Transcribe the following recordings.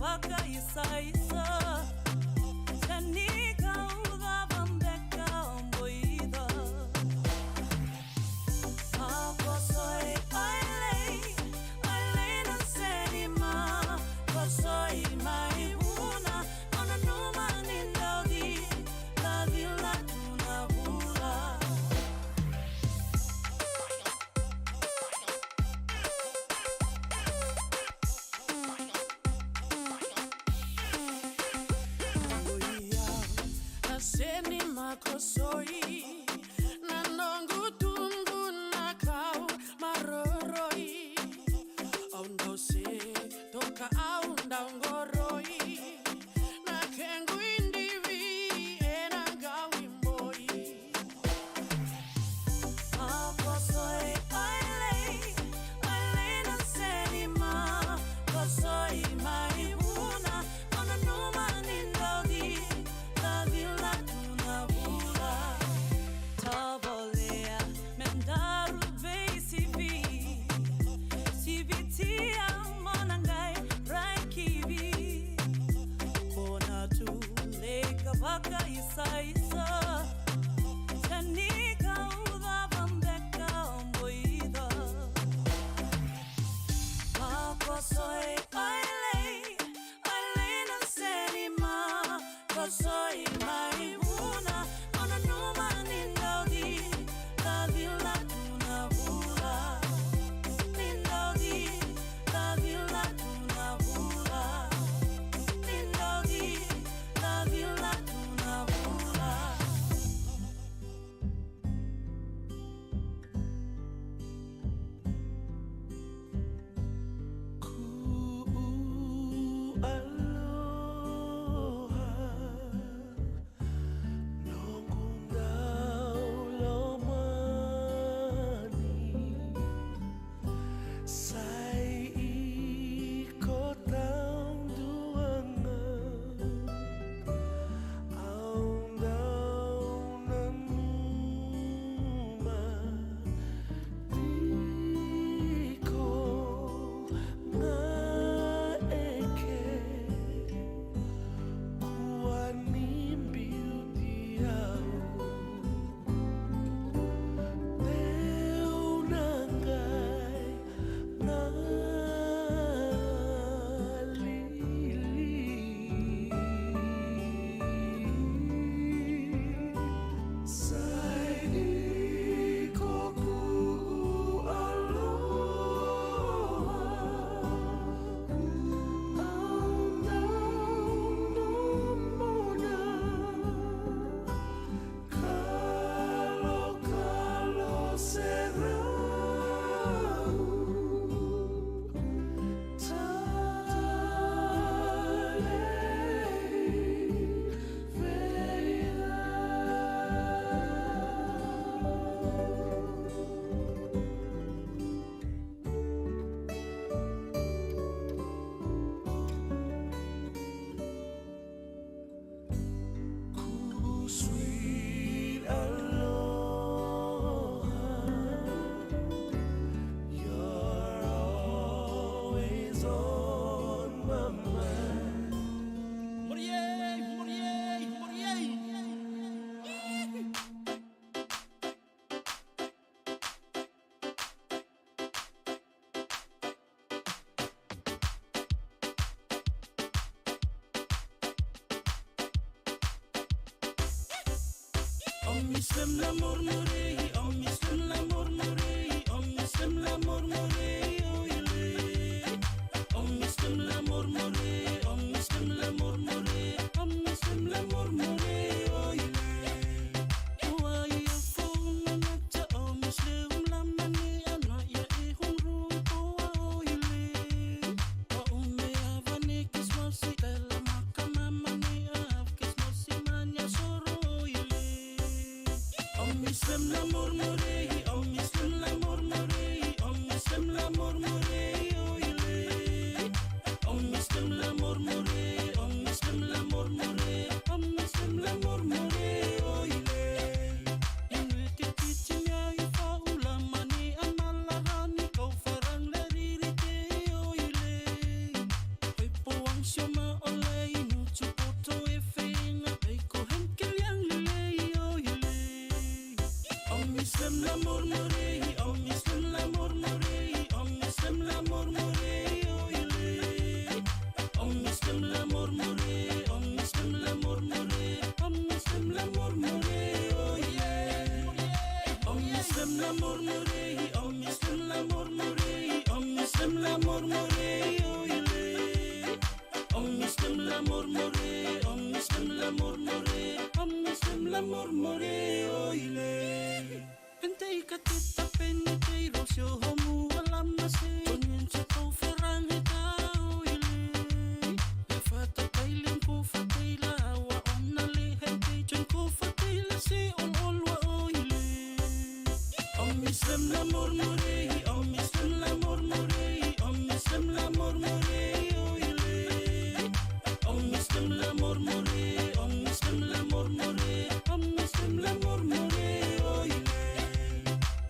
baka isa isa Tanika uga bambeka omboida Ako soy Ailey na senima Ko soy maibuna Ona numa nindaudi La vila tuna bula Senima kosoi nanongu tumbu nakau maroroi Ondo se toka aunda ngoroi nakengu indivi enangawi mboi Kosoi Ailey na senima Kosoi maibuna Ona numa nindaudi La vila tuna bula Tabolea mendaru vei sibi tia manangai raikibi Kona tu leka baka isa isa Tanika uga bambeka omboida Ako soy Ailey na senima Ko soy maibuna Ona numa nindaudi La vila tuna bula Nindaudi La vila tuna bula Nindaudi La vila tuna bula Show murmure, om Muslim la murmure, om Muslim la murmure, oile. Om Muslim la murmure, om Muslim la murmure, om Muslim la murmure, oile. Om Muslim la murmure, om Muslim la murmure, om Muslim la murmure, oile. Om Muslim la murmure, om Muslim la murmure, om Muslim la murmure, oile. Pentei katita penitei rosio homu alamase, onyen se tau ferang heta, oile. Ya fata tailen ko fataila awa onna le hentei jon ko fataila se ol wa oile. Om Muslim la murmure, om Muslim la murmure, om Muslim la murmure, oile. Om Muslim la murmure, om Muslim la murmure, om Muslim la murmure, oile.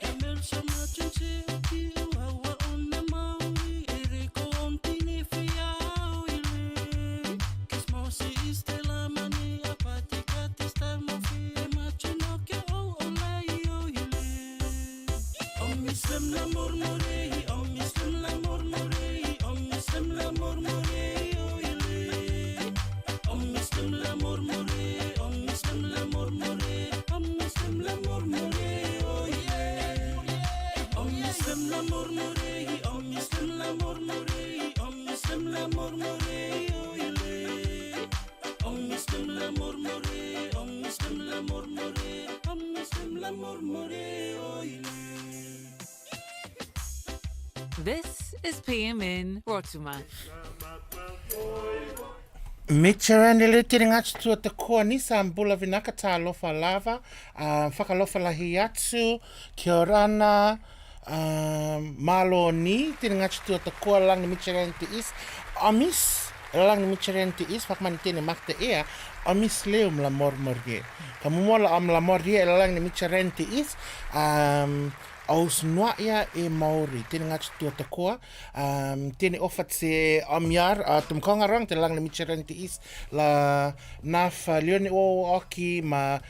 Emel sama cence ki awa onna maui, ere ko ontine fia, oile. Kismo se istela mane apati katista mofi, emachino ke o olai, oile. Om Muslim la murmure, om Muslim la murmure, om Muslim la murmure, oile. Om Muslim la murmure, om Muslim la murmure, om Muslim la murmure, oile. Om Muslim la murmure, om Muslim la murmure, om Muslim la murmure, oile. Om Muslim la murmure, om Muslim la murmure, om Muslim la murmure, oile. This is PMN Rotuma. Micherani le tiri ngatu tua te koa nisa ambula vinaka ta alofa lava, whakalofa lahi atu, kia orana, malo ni, tiri ngatu tua te koa langi Micherani te is, amis, langi Micherani te is, whakamani tene makta ea, amis leo mla mormorie. Ka mumola am la morie langi Micherani te is, aus noia e Maori, tēne ngātu tua te koa, tēne ofat se amiar, tumkonga rang, te lang le Micherani te is, la naf leone o oki, ma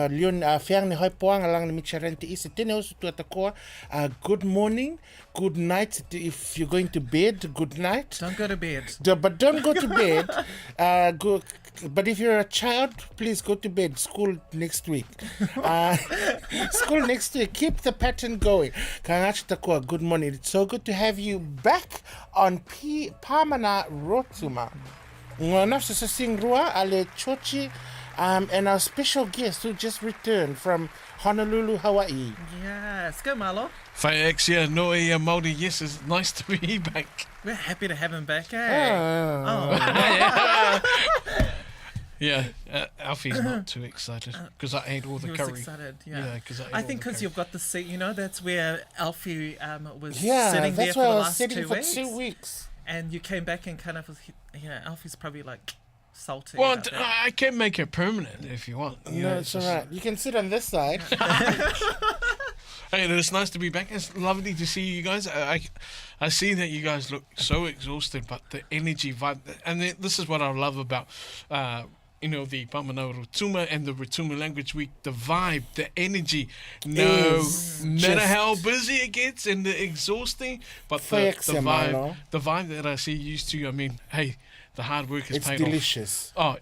leone whiang ne haipoanga lang le Micherani te is, tēne osu tua te koa, good morning, good night, if you're going to bed, good night. Don't go to bed. But don't go to bed, but if you're a child, please go to bed. School next week. School next week. Keep the pattern going. Kangachitakoa, good morning. It's so good to have you back on PMN Rotuma. Nafsa sing rua ale Jioji, and our special guest who just returned from Honolulu, Hawaii. Yes, go Marlo. Whaiexia noi Māori, yes, it's nice to be back. We're happy to have him back, eh? Yeah, Alfie's not too excited because I ate all the He curry. was excited, yeah. Yeah, because I think because you've got the seat, you know, that's where Alfie was Yeah, sitting there that's for why the I was last sitting 2 for weeks. 2 weeks. And you came back and kind of was, Alfie's probably like salty. Well, about that. I can make it permanent if you want. You No, know, it's just- all right. You can sit on this side. Hey, it's nice to be back. It's lovely to see you guys. I see that you guys look so exhausted, but the energy vibe, and this is what I love about, the PMN Rotuma and the Rotuma Language Week, the vibe, the energy. No matter how busy it gets and the exhausting, but the vibe that I see used to. I mean, hey, the hard work is It's paid delicious. off.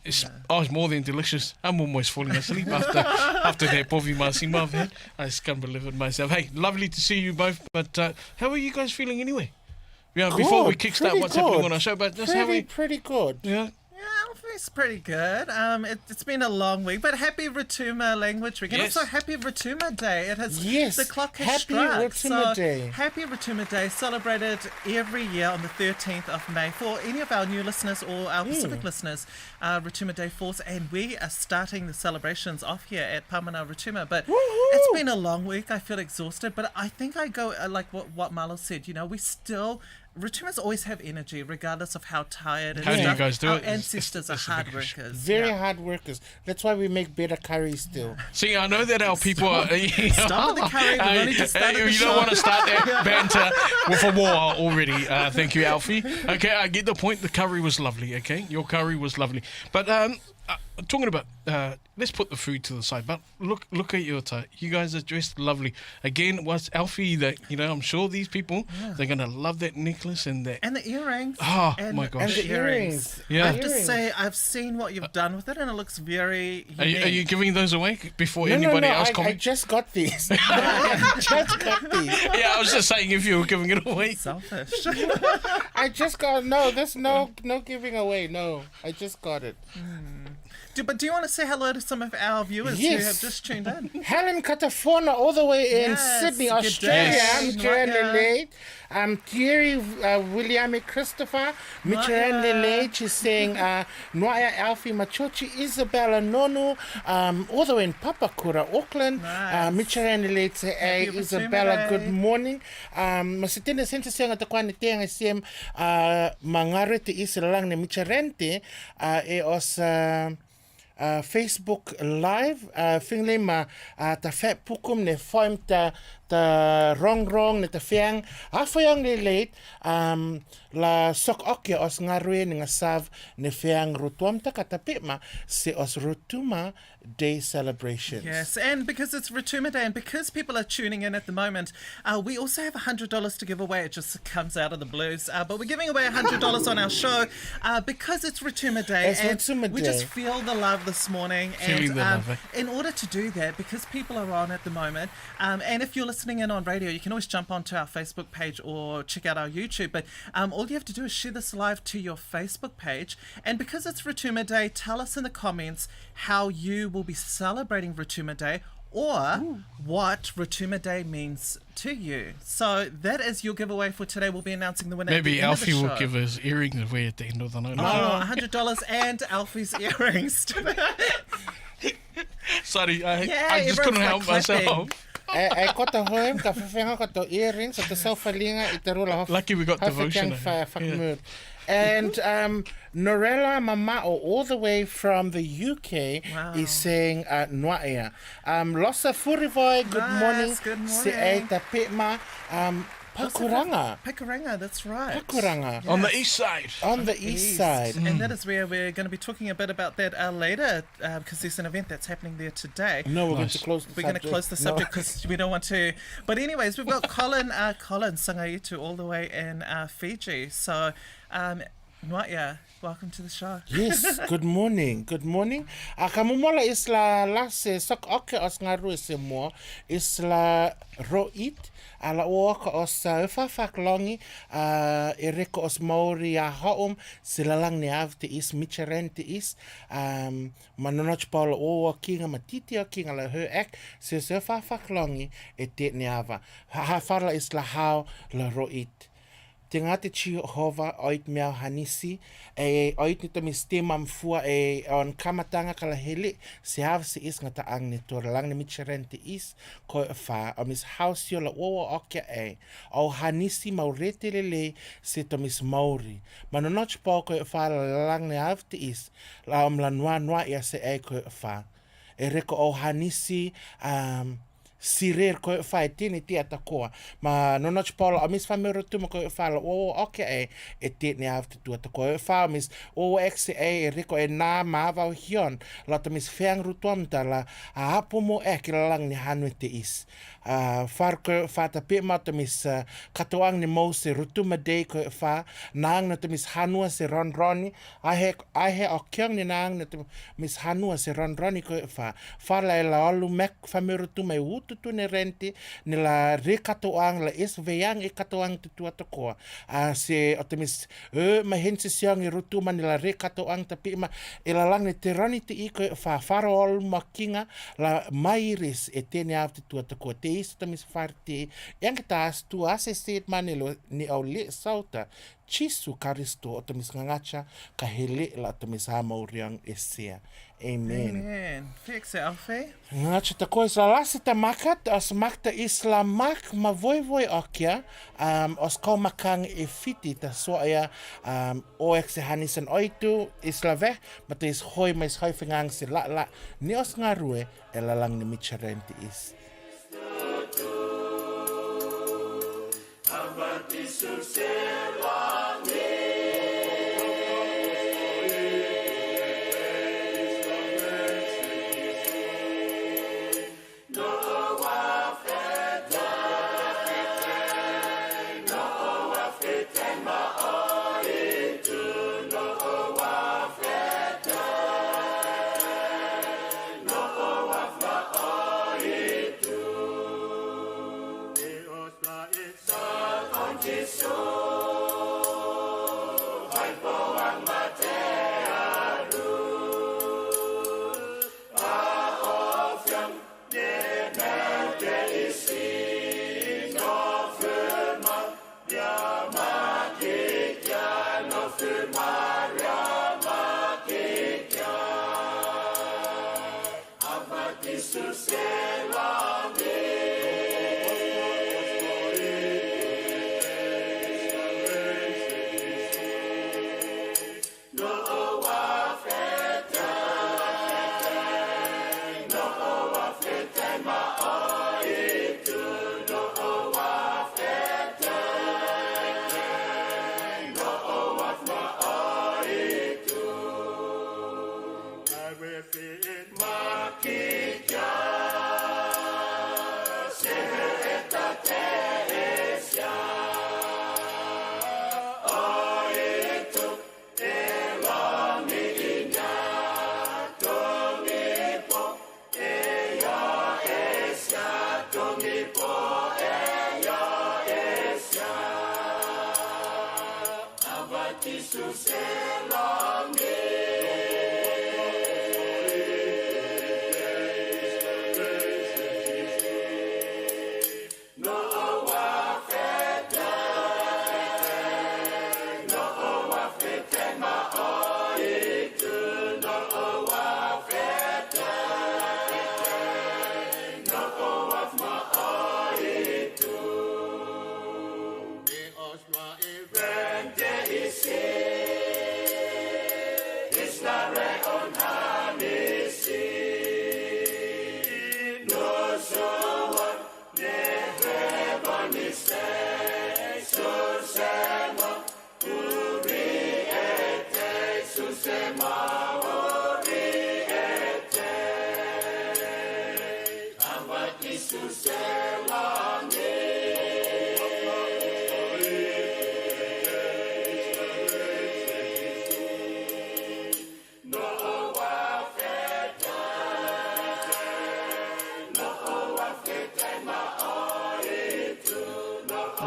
Oh, it's more than delicious. I'm almost falling asleep after that povi masima I've had. I just can't believe it myself. Hey, lovely to see you both. But how are you guys feeling anyway? Yeah, before we kickstart what's happening on our show, but just pretty good. Yeah. Yeah, Alfie's pretty good. It's been a long week, but happy Rotuma Language Week. And Yes. also happy Rotuma Day. It has the clock has Happy struck. Rotuma Day. Happy Rotuma Day, celebrated every year on the 13th of May. For any of our new listeners or our Pacific listeners, Rotuma Day falls, and we are starting the celebrations off here at PMN Rotuma. But it's been a long week. I feel exhausted, but I think I go like what Marlo said. You know, we still. Rotumas always have energy, regardless of how tired and How do you stuff. guys do Our it? ancestors are It's the hard biggest- workers. Very yeah. hard workers. That's why we make better curry still. See, I know that our people are. Stop with the curry. We've only just started the You show. don't want to start that banter with a war already. Thank you, Alfie. Okay, I get the point. The curry was lovely, okay? Your curry was lovely. But talking about, let's put the food to the side, but look at your tie. You guys are dressed lovely. Again, what's Alfie, that, I'm sure these people, they're going to love that necklace and that. And the earrings. Oh, and, my gosh. And the earrings. Yeah. I have to say, I've seen what you've done with it, and it looks very unique. Are you giving those away before No, anybody else I comments? just got these. I just got these. Yeah, I was just saying if you were giving it away. Selfish. I just got, no, there's no giving away. No, I just got it. But do you want to say hello to some of our viewers who Yes. have just tuned in? Helen Katafona, all the way in Yes, Sydney, good Australia. day. I'm Michael Nwaya. Lele. Thierry William Christopher. Michael Nwaya. Lele. She's saying Nwaya Alfie Machochi, Isabella Nonu, all the way in Papakura, Auckland. Nice. Michael Lele say, hey, Happy Isabella, Rotuma good Day. morning. Masitene sente siya nga takwani tenga siyem mangarete isa lang ni Micharente e os Facebook Live, fingle ma ta fat pukum ne form ta rong ne ta fiang afayang le late la sok oke os ngarwe ni ngasav ne fiang rutuam ta katapit ma se os Rotuma Day celebrations. Yes, and because it's Rotuma Day, and because people are tuning in at the moment, we also have $100 to give away. It just comes out of the blues. But we're giving away $100 on our show because it's Rotuma Day. It's and Rotuma we Day. just feel the love this morning. Feeling And the love, eh? in order to do that, because people are on at the moment, and if you're listening in on radio, you can always jump onto our Facebook page or check out our YouTube. But all you have to do is share this live to your Facebook page. And because it's Rotuma Day, tell us in the comments how you will be celebrating Rotuma Day, or what Rotuma Day means to you. So that is your giveaway for today. We'll be announcing the winner. Maybe at the end of the Alfie will show. give his earrings away at the end of the night. Oh, $100 and Alfie's earrings. Sorry, I just everyone's couldn't like help clapping. myself. Ai kota hoem ka fefenga ka to earrings at the selfalinga itarula hof. Lucky we got devotion. Yeah. And Norella Mamao, all the way from the UK, Wow. is saying Nwaya. Losa Furivoy, good Nice, morning. good Se morning. Eita Pitma, Pakuranga. Pikaranga, that's right. Pakuranga. On the east side. On the east side. And that is where we're going to be talking a bit about that later, because there's an event that's happening there today. No, we're going Nice. to close the We're subject. going to close the No. subject because we don't want to. But anyways, we've got Colin Sangaitu all the way in Fiji. So, Nwaya, welcome to the show. Yes, good morning. Good morning. Kamumola isla lase sok oke os ngaru se mo isla roit ala oka os fafak longi ereko os Maori a houm silalang ne avte is Micherente is manonoch Paulo o kinga matiti o kinga la her ek se fafak longi e te ne ava ha farla isla hao la roit. Te ngate chi hova oit mea hanisi e oit nito mi stema mfua e on kamatanga kala hele se have se is ngata ang ni tor lang ni Micherente is ko fa o mis house yo la o oke e o hanisi maurete lele se to mis Maori manonoch po ko fa lang ni have te is la la noa ya se e ko fa e reko o hanisi sirer ko fai tini ti atakoa ma nonoch polo amis famero tu ko fala o okay e ti ni after tu atakoa fa mis o exe e riko e na ma va hion la mis feng rutom tala a hapo mo e kilalang ni hanu te is farko fata pe ma mis katoang ni mo se Rotuma Day ko fa nang na mis hanua se ronroni I he o kyang ni nang na mis hanua se ronroni ko fa fala e la alu mek famero tu mai utu tu ne rente ni la re katoang la is veyang e katoang tu atakoa se o mis ma hense siang e Rotuma ni la re katoang tapi ma e la lang ni te rani te i ko fa faro alu makinga la mairis e tene afte tu atakoa te is tamis farti yang kita tu ase state manelo ni au le sauta chisu karisto o tamis ngangacha ka hele la tamis ha mauriang esia amen. Amen. Thanks, Alfie. Ngacha ta koisa lasita makat as makta islamak ma voi okia os ko makang e fiti ta soaya o exe hanisen oitu islave but is hoi mais hoi fingang si la ni os ngarue elalang ni Micherente is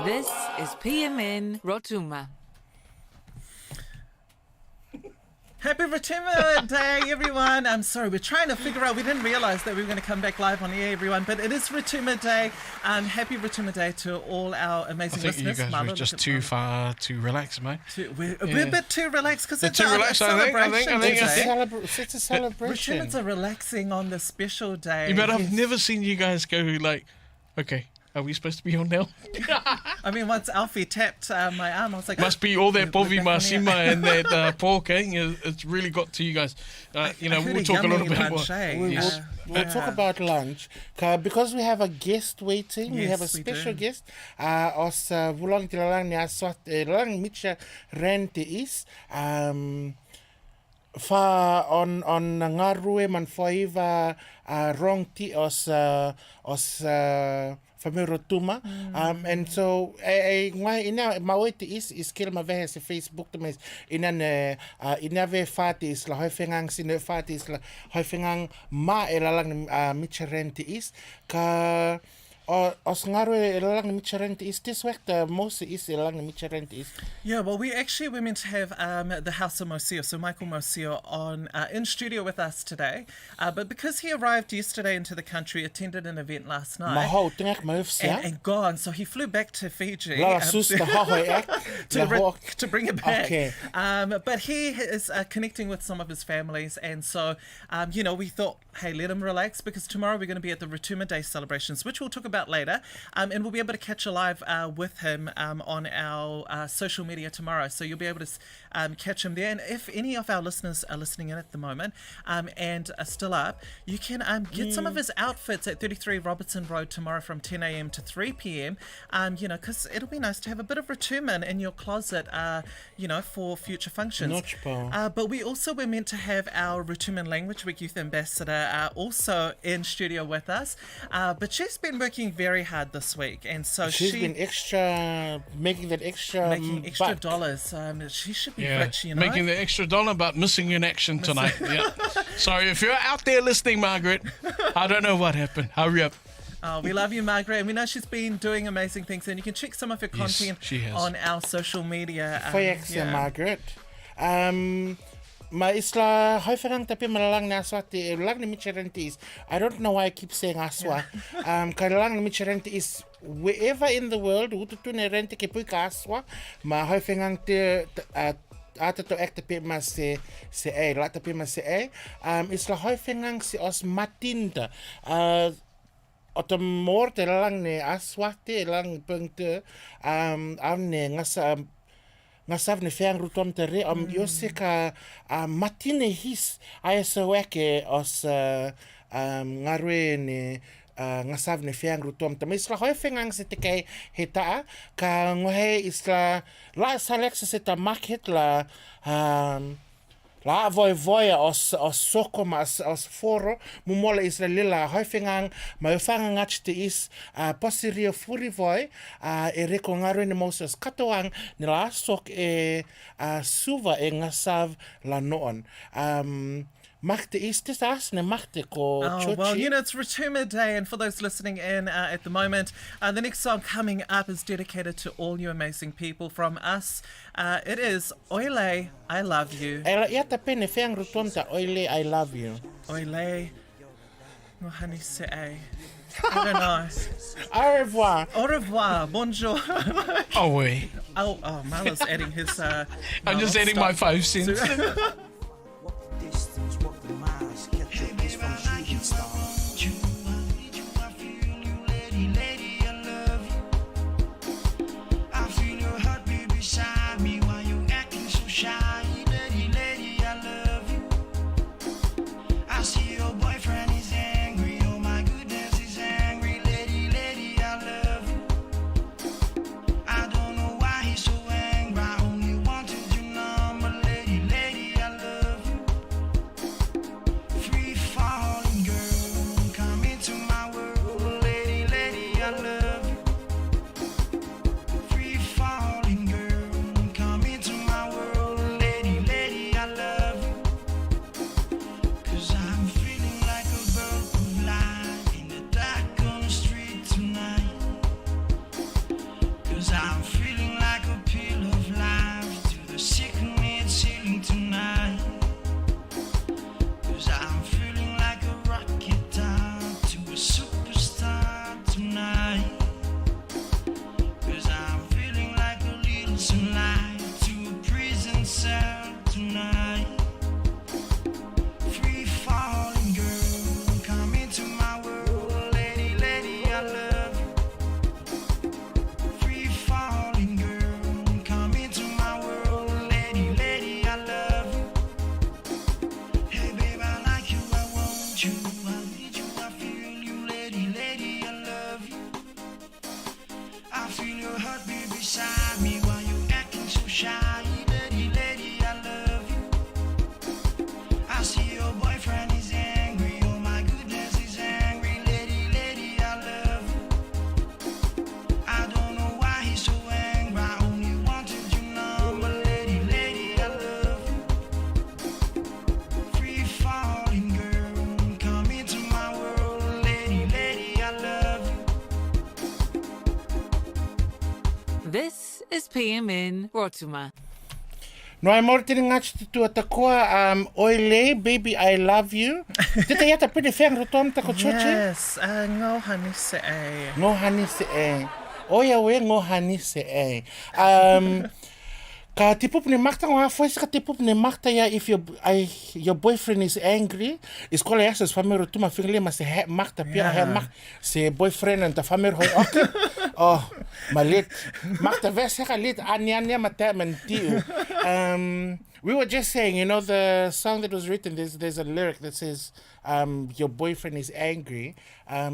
This is PMN Rotuma. Happy Rotuma Day, everyone. I'm sorry, we're trying to figure out, we didn't realize that we were going to come back live on air, everyone, but it is Rotuma Day. Happy Rotuma Day to all our I amazing think listeners. you guys Mother, were just look at too Mother. too relaxed, mate. We're a bit too relaxed because it's too a relaxed, I think. celebration It's day. It's a celebration. Rotumas are relaxing on this special day. Yeah, but I've Yes. never seen you guys go like, okay, are we supposed to be on now? I mean, once Alfie tapped my arm, I was like, Must be all that we're povi back on air. masima and that pork, eh? It's really got to you guys. You know, I heard we'll talk a little yummy bit lunch, more. eh? We'll Yeah. talk about lunch because we have a guest waiting. We have a Yes, we special do. guest. Os vulang tilalang ni aswat lang mitja rente is fa on ngarue man foiva wrong ti os Family Rotuma. And so ngwai ina mawete is kel ma vehe se Facebook te mes ina ina ve fatis la hoifengang sine fatis la hoifengang ma elalang mitcherente is ka os ngarwe elalang mitcherente is this work the most is elalang mitcherente is. Yeah, well, we were meant to have the House of Mosio, so Michael Mosio, on in studio with us today. But because he arrived yesterday into the country, attended an event last night, Maho tengak maufsia. and gone, so he flew back to Fiji La sus the hahoi ek. to bring it back. Okay. But he is connecting with some of his families, and so, you know, we thought, hey, let him relax, because tomorrow we're going to be at the Rotuma Day celebrations, which we'll talk about later, and we'll be able to catch a live with him on our social media tomorrow, so you'll be able to catch him there. And if any of our listeners are listening in at the moment and are still up, you can get some of his outfits at 33 Robertson Road tomorrow from 10 a.m. to 3 p.m. You know, because it'll be nice to have a bit of Rotuma in your closet, you know, for future functions. Notchball. But we also were meant to have our Rotuman Language Week Youth Ambassador also in studio with us, but she's been working very hard this week, and so She's been making that extra making extra buck. dollars. She should be Yeah, rich, you know. making the extra dollar, but missing in action tonight. Yeah. Sorry, if you're out there listening, Margaret, I don't know what happened. Hurry up. Oh, we love you, Margaret, and we know she's been doing amazing things, and you can check some of her Yes, content she has. on our social media. Foyex yeah. Margaret. Ma isla haifengang tapi malalang na aswa te lang ni Micherenti is I don't know why I keep saying aswa. Kaya lang ni Micherenti is wherever in the world ututu ne rente ke pui ka aswa ma haifengang te ata to ek tapi mas se e la tapi mas se e isla haifengang si os matinda otomor te lang ne aswa te lang punkte ne ngasaf ne feang rutom te re yo se ka matine his ai so weke os ngarwe ne ngasaf ne feang rutom te isla hoi fengang se te kai heta ka ngohe isla la salex se ta market la la voia os soko mas os foro mumola isla lila hoi fengang ma fanga ngach te is posirio furi voi e reko ngarwe ne moses katoang ne la sok e suva e ngasav la noon Machte is this as ne machte ko Oh, well, it's Rotuma Day, and for those listening in at the moment, the next song coming up is dedicated to all you amazing people from us. It is Oile, I Love You. Ela ia ta pene feang rutom ta oile I love you. Oile, no honey se I don't know. Au revoir. Au revoir, bonjour. Oh, wait. Oh, Marlo's adding his... I'm just adding my 5 cents. Distance, walk the miles, catch a kiss from shooting star. I feel you, lady, I love you. I feel your heartbeat beside me while you acting so shy. Lady, I love you. I see your boyfriend is angry. Oh my goodness, he's angry. Lady, I love you. I don't know why he's so angry. I only wanted your number. Lady, I love you. Free falling girl, come into my world. Lady, I love you. Free falling girl, come into my world. Lady, I love you. 'Cause I'm feeling like a bird of light in the dark on the street tonight. 'Cause I'm feeling like a pill of life to the sick who need healing tonight. 'Cause I'm feeling like a rocket down to a superstar tonight. 'Cause I'm feeling like a little sunlight to a prison cell tonight. Free falling girl, come into my world. Lady, I love you. Free falling girl, come into my world. Lady, I love you. Hey babe, I like you, I want you, I need you, I feel you. Lady, I love you. I feel your heartbeat beside me while you acting so shy. Lady, I love you. I see your boyfriend is angry. Oh my goodness, he's angry. Lady, I love you. I don't know why he's so angry. I only wanted your number. Lady, I love you. Free falling girl, come into my world. Lady, I love you. This is PMN Rotuma. No ai mortini ngach tu atakoa oile baby I love you. Tita ia ta pene feang rutom ta ko choche. Yes, ngau honey se I. Ngo hani se e. Oia we ngo hani se e. Ka tipup ne makta ngo afoi ka tipup ne makta ya if your boyfriend is angry. Is kola ya ses famero tuma fingle ma se makta pia he mak se boyfriend and ta famero hoi ok. Oh, malit. Makta vese ka lit anya mata mentiu. We were just saying, the song that was written, there's a lyric that says, your boyfriend is angry.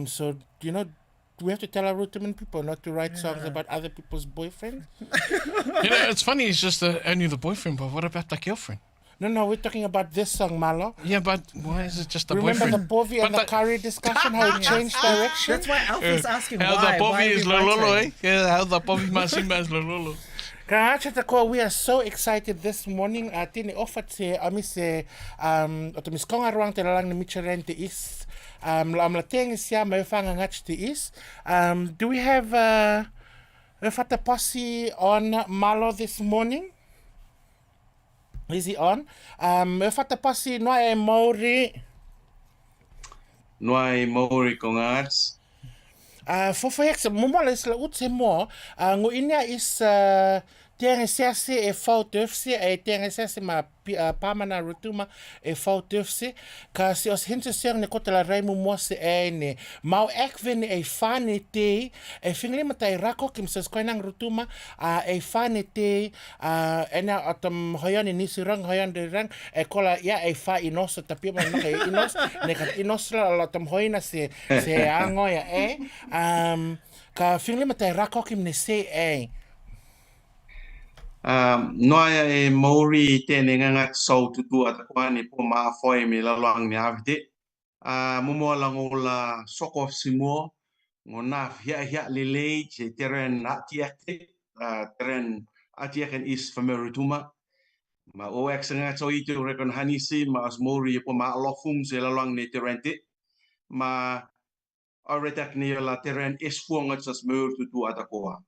So, we have to tell our Rotuman people not to write songs about other people's boyfriends. It's funny, it's just only the boyfriend, but what about the girlfriend? No, we're talking about this song, Malo. Yeah, but why is it just the Remember boyfriend? the Bovi and the curry discussion, how it changed direction? That's why Alfie's asking How why. the Why Bovi are is we lololo, writing? Yeah, how the Bovi masima is lololo. We are so excited this morning. Tini ofat se amise otomis konga ruang te lalang ni Micherente is la teng sia mai fanga ngach te is. Do we have Fata Posse on Malo this morning? Is he on? Me whata pasi noa e Maori. Noai Maori ko ngats. Fofo sa mumala isla utse mo, ngu inia is tianga sese e fau tufse, e tianga sese ma Pāmana Rotuma e fau tufse, ka si os hinta siang ne kota la reimu mo se e ne, mau ekvene e whane te, e whingli matai rako kim sa skoinang Rotuma, e whane te, ena atam hoiani nisi rang, hoiani rang, e kola ia e wha inosa, tapi ma naka e inos, ne kat inos la atam hoina se angoia e, ka whingli matai rako kim ne se e, Noia e Maori tēne ngangat sau tutu atakwani po maa foi me laluang ni avite. Mumoa lango la soko simo ngo naf hia lelei je teren atiake teren atiaken is famerutuma. Ma o ngat so itu rekon hanisi ma as Maori po maa lofung se laluang ni terente. Ma aretak ni la teren is fuangat sas meur tutu atakoa.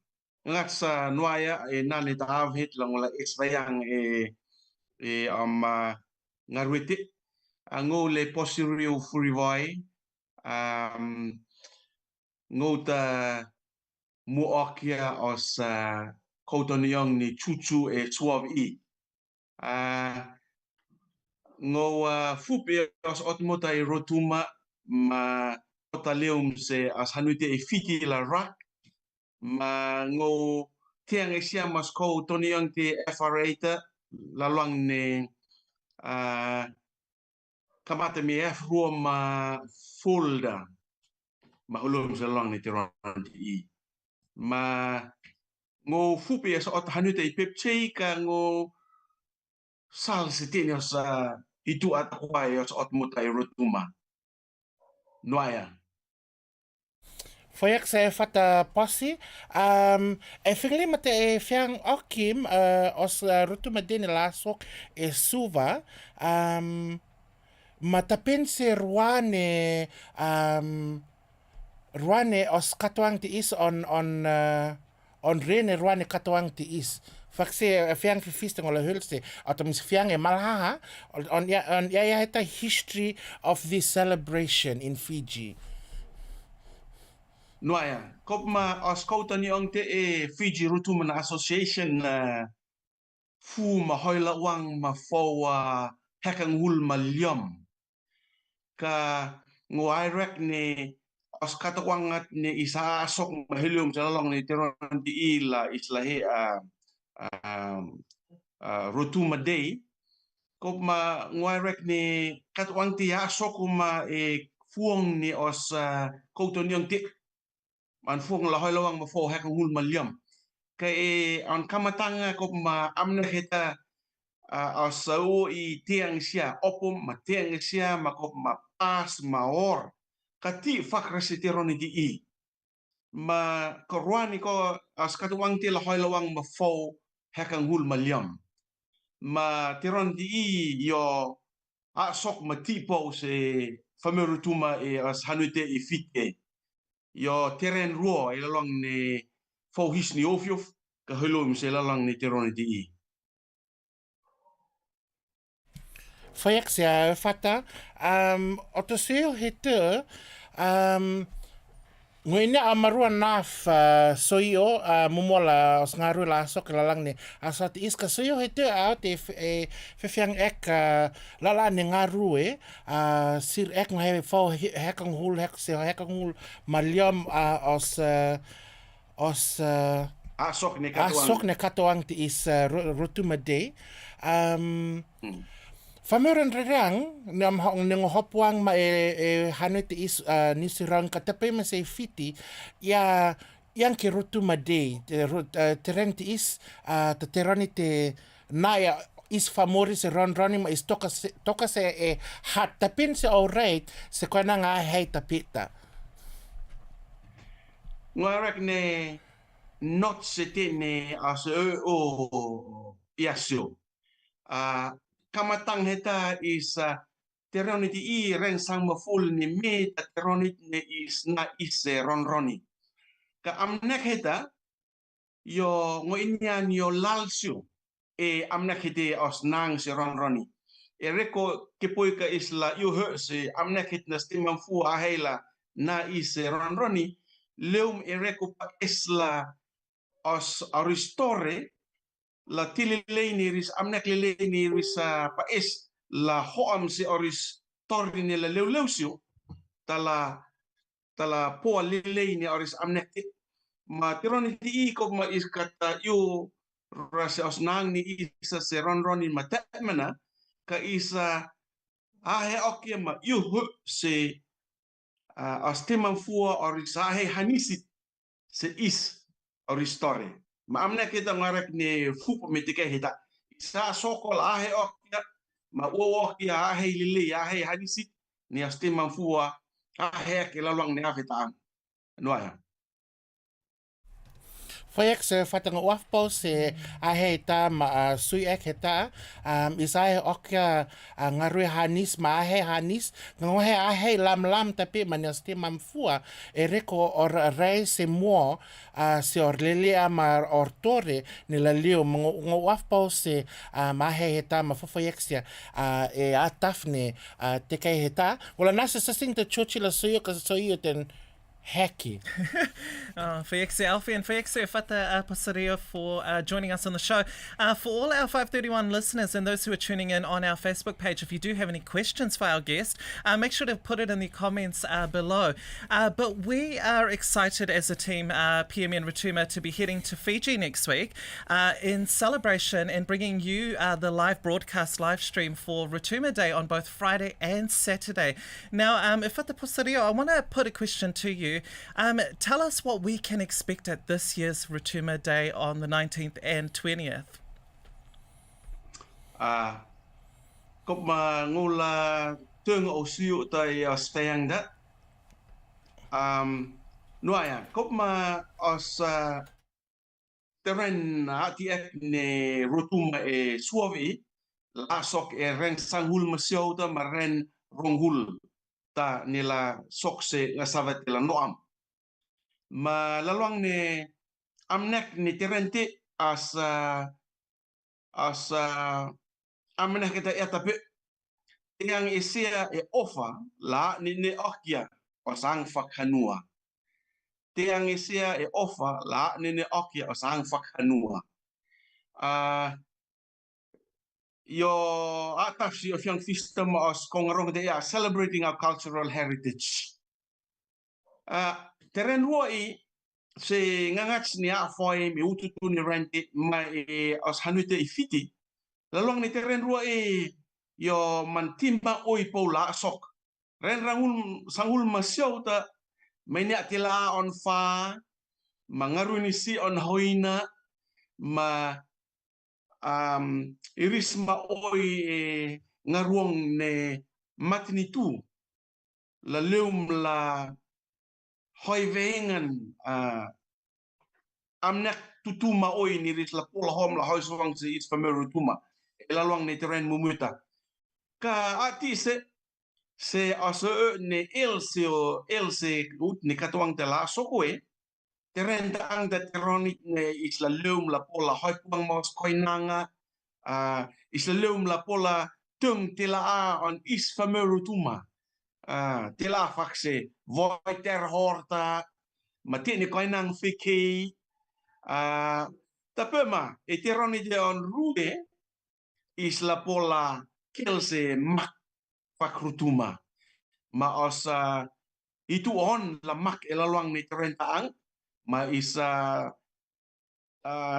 Ngat sa nuaya e nani tahav hit lang wala isbayang ngarwiti ngo le posirio furivai ngo ta muakia os koutoniong ni chuchu e suav i ngo fupi os otmota e Rotuma ma otaleum se as hanuite e fiti la rak ma ngo tiang esia mas ko toniang te FRA laluang ne kamata mi F ma folda ma ulum laluang ne tiron i ma ngo fupi es ot hanute i pepchei ka ngo sal sitini os itu atakwai os ot mutai Rotuma noaya. Foyak sa whata posi, e whingli mate e whiang okim os Rotuma dene lasok e suva, ma tapense ruane os katoang ti is on rene ruane katoang ti is. Fakse fiang fifiste ngola hulste atom fiang e malhaha on ya heta history of this celebration in Fiji. Noia, kop ma os koutani ong te e Fiji Rotuma Association fu ma hoila wang ma fowa hekang hul ma liom ka nguairek ne os katawangat ne isa asok ma helium jalalong ne teron di ila islahe Rotuma Day kop ma nguairek ne katawang ti asok ma e fuong ni os koutani ong te man fuong la hoi lawang ma fo hek hul ma liam ka e an kamatanga ko ma amna heta asau i tiang sia opum ma tiang sia ma ko ma pas ma or ka ti fakrasi tironi di i ma korwani ko as katwang ti la hoi lawang ma fo hek hul ma liam ma tiron di i yo a sok ma ti po se famerutuma e as hanute i fite yo teren ruo e lalong ni fauhis ni ofiof ka hulum se lalong ni teroni di i. Foyak sa whata, o seo he te, ngoina amarua naf soio mumola os ngaru la sok lalang ne asat is ka soio he te out e fiang ek lala ne ngaru sir ek ngai fo hekang hul hek se hekang hul maliam os Asok ne katoang ti is Rotuma Day. Fameran rerang nam hong hopwang ma e hanut is nisirang katape ma se fiti ya yang ki Rotuma Day terenti is terani te naya is famori se ron ma is toka se e hat tapin se alright se kona nga hei tapita Ngwarek ne not se ne as o yasio kamatang heta is teroni di i ren sang ma full ni me teroni ne is na is roni ka amnek heta yo ngo inyan yo lalsio amna kite os nang si ron. E reko ke poi ka isla yu he si amna kit na stimam fu a hela na is ron. Leum e reko pa isla os aristore la tilileni ris amnek lileni ris pa is la hoam si oris torni la leusiu tala po lileni oris amnek ma tironi ti ko ma is kata yu rasa os nang ni isa se ron in matemana ka isa ahe okia ma yu se astimam fua oris ahe hanisit se is oristore. Ma amna kita ngarek ni fup mitike hita. Sa sokol ahe okia ma uo okia ahe lili ahe hanisit ni astimam fua ahe ke laluang ni afita. Noya. Fayak se fatanga wafpo se ahe ta ma sui ek heta isahe okya ngarui hanis ma ahe hanis ngohe ahe lam tapi manyasti mamfua ereko or rei se mo se or lelia ma or tore ni la liu ngo wafpo se ma ahe heta ma fayak se e atafne te kai heta wala nasa sasing te chochi la suyo ka suyo ten Hacky. Fiexi Alfie and Fiexi Fata Pasario for joining us on the show. For all our 531 listeners and those who are tuning in on our Facebook page, if you do have any questions for our guest, make sure to put it in the comments below. But we are excited as a team, PMN Rotuma, to be heading to Fiji next week in celebration and bringing you the live broadcast live stream for Rotuma Day on both Friday and Saturday. Now, Fata Pasario, I want to put a question to you. Tell us what we can expect at this year's Rotuma Day on the 19th and 20th. Kop ma ngula tung o siu tai stayang da. Noya, kop ma os teren ati ek ne Rotuma e suavi lasok e ren sanghul masyo ta ma ren ronghul ta nila sokse ngasavat la noam. Ma laluang ne amnek ni tirenti as amnek kita etape yang isia e ofa la ni ne okia osang fakhanua. Tiang isia e ofa la ni ne okia osang fakhanua. Yo ataf si of young system os kongrong de celebrating our cultural heritage. Teren ruai se ngangats ni a foi mi ututu ni rente mai os hanute I fiti lalong ni teren ruai yo mantimba oi pola sok ren rangul sangul masyo ta mai ni atila on fa mangaru ni si on hoina ma iris ma oi ngaruong ne matinitu la leum la hoi vengan amnek tutuma oi ni rit la pola hom la hoi swang se it's fameru tuma ela luang ne teren mumuta ka ati se aso ne else ut ni katwang te la sokoe teren tang da teronic ne isla leum la pola hoi pang mos koinanga isla leum la pola tung tila a on is fameru tuma tila fakse voiter horta mati ni koinang fiki tapema e tironi de on rude isla pola kelse mak fakrutuma ma osa itu on la mak elaluang ni terentaang ma isa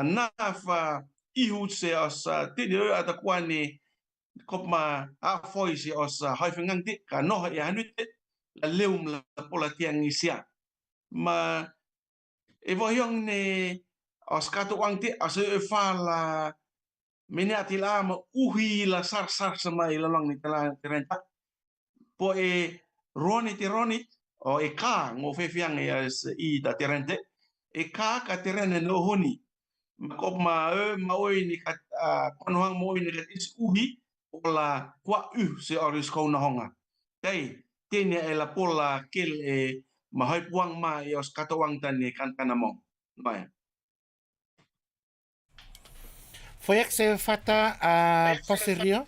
nafa ihut se osa tidio atakwani kopma a foi si osa haifengang tik ka no ya hanute la leum la pola tiang isia ma evoyong ne oskato wangti aso fala miniati lama uhi la sar sama ilalong ni terenta po e roni o e ka ngo fefiang i da terente e ka terene no honi kop ma oi ni kat konhang mo ni kat is uhi ola kwa se oris ko na honga dai tenia e la pola kel e mahoi puang ma e oskato wang tan ni kan kanamong mai Foi ek se fata posirio.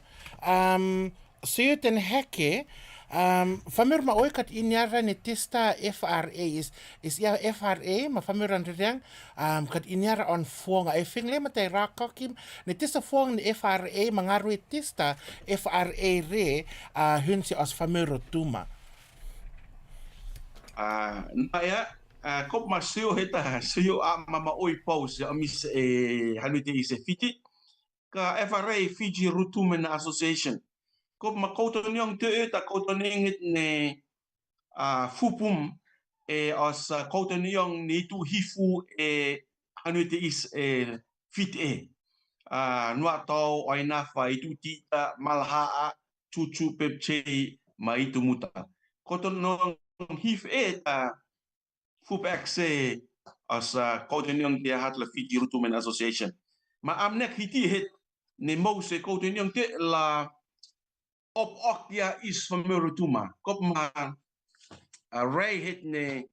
Suyo ten heke. Famir ma oi kat inyara ni tista FRA is ia FRA ma famir an riang kat inyara on fuang ai fing le mate rakokim ni tista fuang ni FRA mangaru tista FRA re hun si as famir Rotuma. Naya kop ma suyo heta suyo mama oi pause amis hanuti is fiti ka FRA Fiji Rotuma Association. Kop ma kouton yung te ta kouton ingit ne fupum as kouton yung ni tu hifu hanuti is fit nua tau oina fa itu tita malhaa cucu pepche ma itu muta. Kouton yung hif ta fup exe as kouton yung dia hat la Fiji Rotuma Association. Ma amnek hiti hit ne mose kouton yung te la op okja is van Rotuma. Kop ma ray hit ne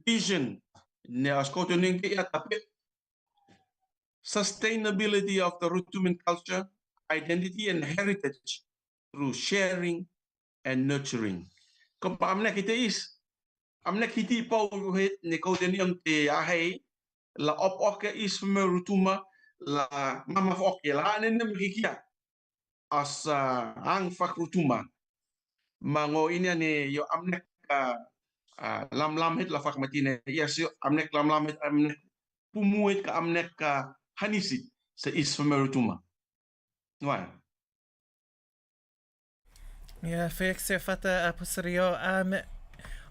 vision ne as kotoning ya tapi sustainability of the Rotuman culture, identity and heritage through sharing and nurturing. Kop ma amnek hite is amnek hiti pau hit ne kotoning te ahai la op okja is van Rotuma la mama okja la ne mkikia as ang fak Rotuma. Mango ini ne yo amnek lam hit la fak matine yes yo amnek lam hit amnek pumuit ka amnek hanisi sa is Rotuma. Why? Yeah, Felix Fata Pusario.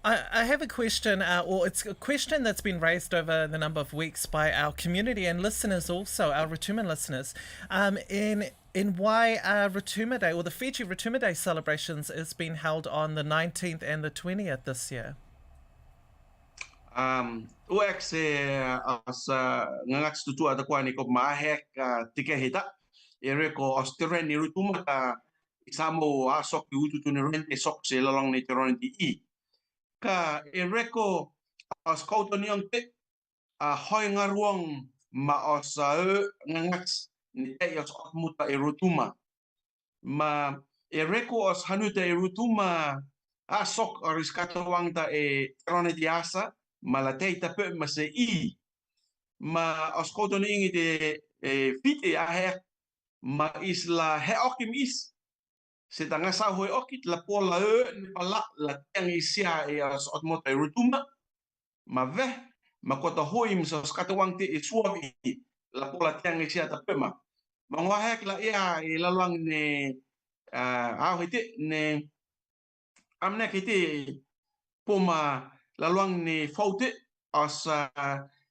I have a question, or it's a question that's been raised over the number of weeks by our community and listeners also, our Rotuman listeners, in why Rotuma Day, or the Fiji Rotuma Day celebrations is being held on the 19th and the 20th this year. Uek se as ngangak stutu atakuan ni ko mahek tike hita ere ko Australian ni Rotuma ka isamo asok yutu ni rente sok se lalong ni teron ti ka ereko as kauton yung te hoy ngaruang maosa ngangaks ni te yos muta Rotuma ma ereko as hanuta Rotuma asok oris katawang ta teron ti asa malatei ta pe mase ma as kauton ingi te fite aher ma isla he okim is setanga sa hoi okit la pola ni pala la tiang isia as otmota Rotuma ma ve ma kota hoi msa skatawang te suavi la pola tiang isia ta pema ma ngahek la ia lalang ne hite ne amnek hite poma lalang ne faute as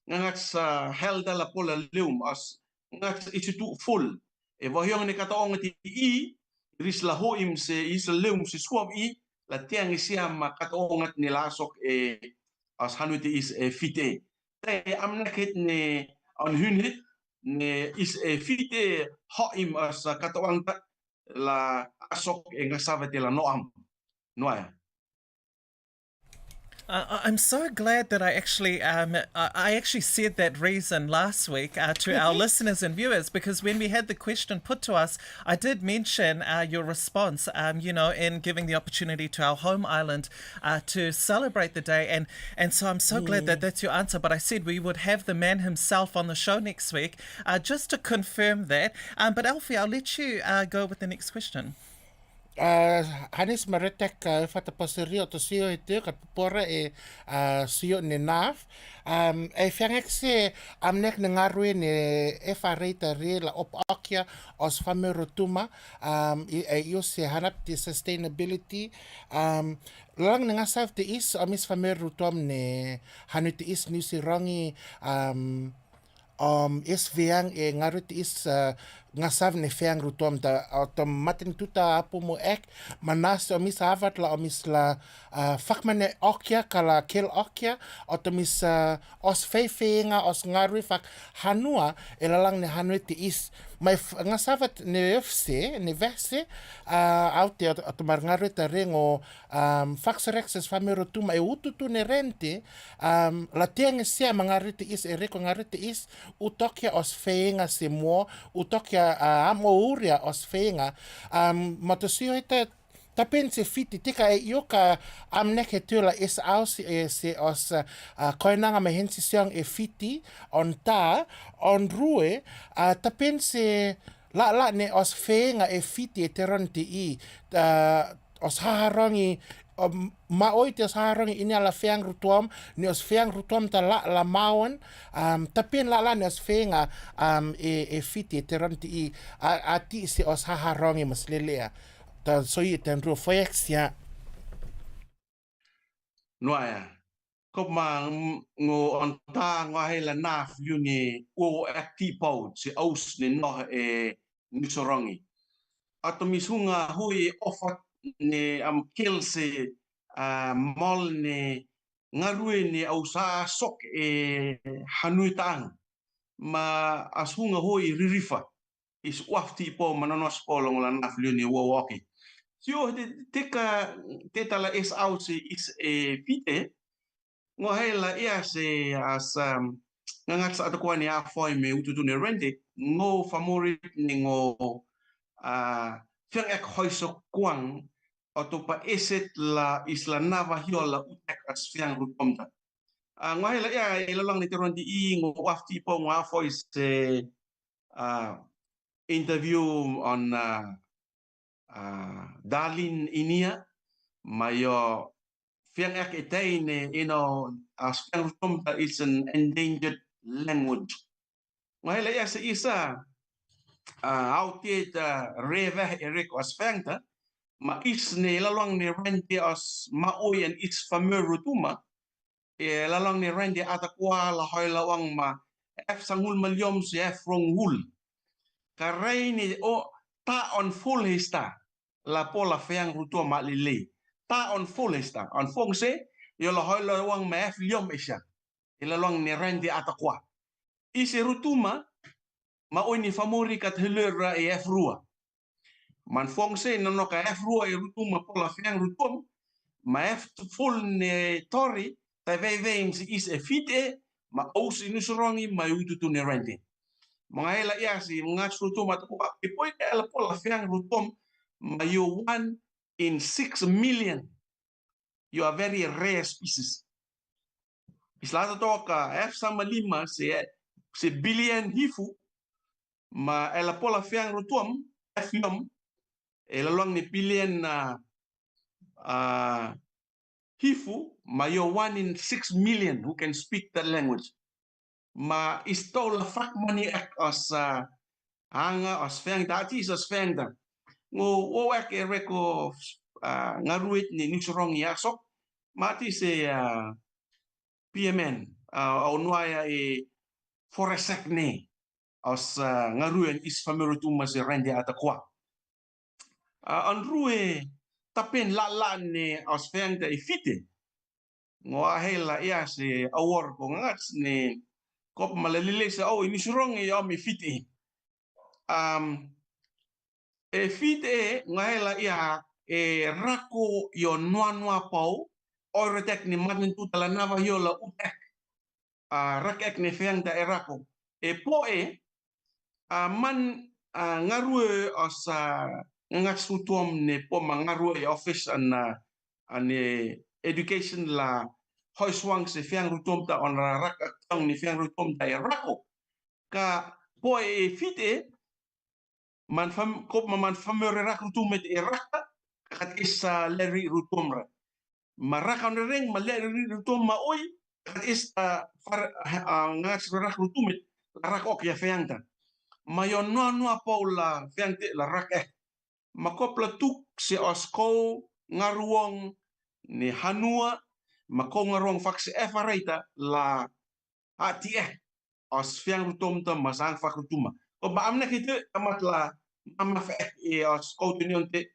ngaks helda la pola leum as ngaks itu full e vohyong ne kataong ti ris la hoim se isla leum se swab la tiang isia ma kataongat ni lasok as hanuti is fite te amnek ne on hunit ne is fite hoim as kataong la asok ngasavete la noam noa. I'm so glad that I actually said that reason last week to our listeners and viewers, because when we had the question put to us, I did mention your response, in giving the opportunity to our home island to celebrate the day, and so I'm so glad that that's your answer. But I said we would have the man himself on the show next week just to confirm that. But Alfie, I'll let you go with the next question. Hanis maretek fata pasirio to sio itu kat pora sio ni naf fiangek se amnek nengarui ni FRA tari la op akia os fame Rotuma yo se hanap di sustainability lang nengasaf ti is amis fame Rotum ne hanu ti is ni si rangi is viang ngaru ti is ngasav ne feang rutom ta automatin tuta apu mo ek manas o mis havat la o mis la fakmane okya kala kel okya o to mis os feifeinga os ngarui fak hanua elalang ne hanui ti is mai ngasavat ne fse ne vese out te o to mar ngarui ta rengo faxerexes famerotuma e ututu ne rente la tiang sia mangarui ti is e reko ngarui ti is utokya os feinga se mo utokya amo uria os feinga matosio ita tapen se fiti tika e yoka amneke tula is aus se os koinanga me hensi siang e fiti on ta on rue tapen se la ne os feinga e fiti e teronti i os haharongi maoi te os haharongi ini ala feang rutuam ni os feang rutuam ta la maon tapin la ne os feinga e fiti e teronti i ati se os haharongi maslelea ta soi ten ro foexia Noia. Kop ma ngo on ta ngahe la naf yuni o acti pod se aus ne no e nisorongi. Ato misunga hui ofat ne am kilse mol ne ngarue ne ausa sok e hanui tang. Ma asunga hui ririfa is wafti po manonos po long la naf yuni wo woki. Sio te tala es out se is e fite ngo hela ia se as ngangat sa ato ni a foi me ututu ne rente ngo favorit ni ngo fiang ek hoiso kwang auto pa eset la isla nava hiola utek as fiang rutomta ngo hela ia ilalang ni teron di i ngo wafti po ngo a foi se interview on Darlin Inia mayo fiang ek itaine as fiang rutomta is an endangered language ngahela ya se isa autet reve erik as fiangta ma is ne lalong ne rente as maoi and is famer rutuma e lalong ne rente atakwa la hoila wang ma f sangul malyom se f ronghul karai ni o ta on full hista la pola fiang rutuma lile ta on full esta on fong se yo la hoi la wang mef liom isha ila long ne rendi atakwa isi rutuma ma oni famori kat helera e efrua man fong se no no ka efrua e rutuma pola fiang rutum ma ef full ne tori ta veins is e fite ma os inusorongi ma ututu ne rendi mga ela ia si mga rutuma to pa ipoi ela pola fiang rutum ma you 1 in 6 million. You are very rare species. Islata toka F sama 5 se billion hifu ma ela pola fiang rutuam F yom ela long ni billion hifu ma yo 1 in 6 million who can speak that language. Ma istola fak mani ek as hanga as fiang dati as fiang da. Ngo wo ek reko ngaruit ni nisrong yasok mati se PMN onwaya e foresecne as ngaruen is famerutuma se rende atakwa anrue tapen la ne as fengda e fite ngoa hela ia se awor ko ngats ne kop malalile se o inisrong e am fite e fite ngahela ia e rako yo noa pau oretek ni manin tu talanava yola utek rak ek ne feang da erako e po man ngarue as ngat sutuam ne po mangarue office an education la hoiswang se feang rutom ta on rak tong ni feang rutom da erako ka po fite man fam kop man famere rak rutom et eraka kat is leri rutomra maraka on ring maleri rutom ma oi is ngat rak rutom rak ok ya feang ta mayon no paula fiante la rak makopla tuk se osko ngaruong ni hanua mako ngaruong faksi efareta la ati os fiang rutom ta masang fak rutuma O ba amna kita amat la mama fa e os Coutonion te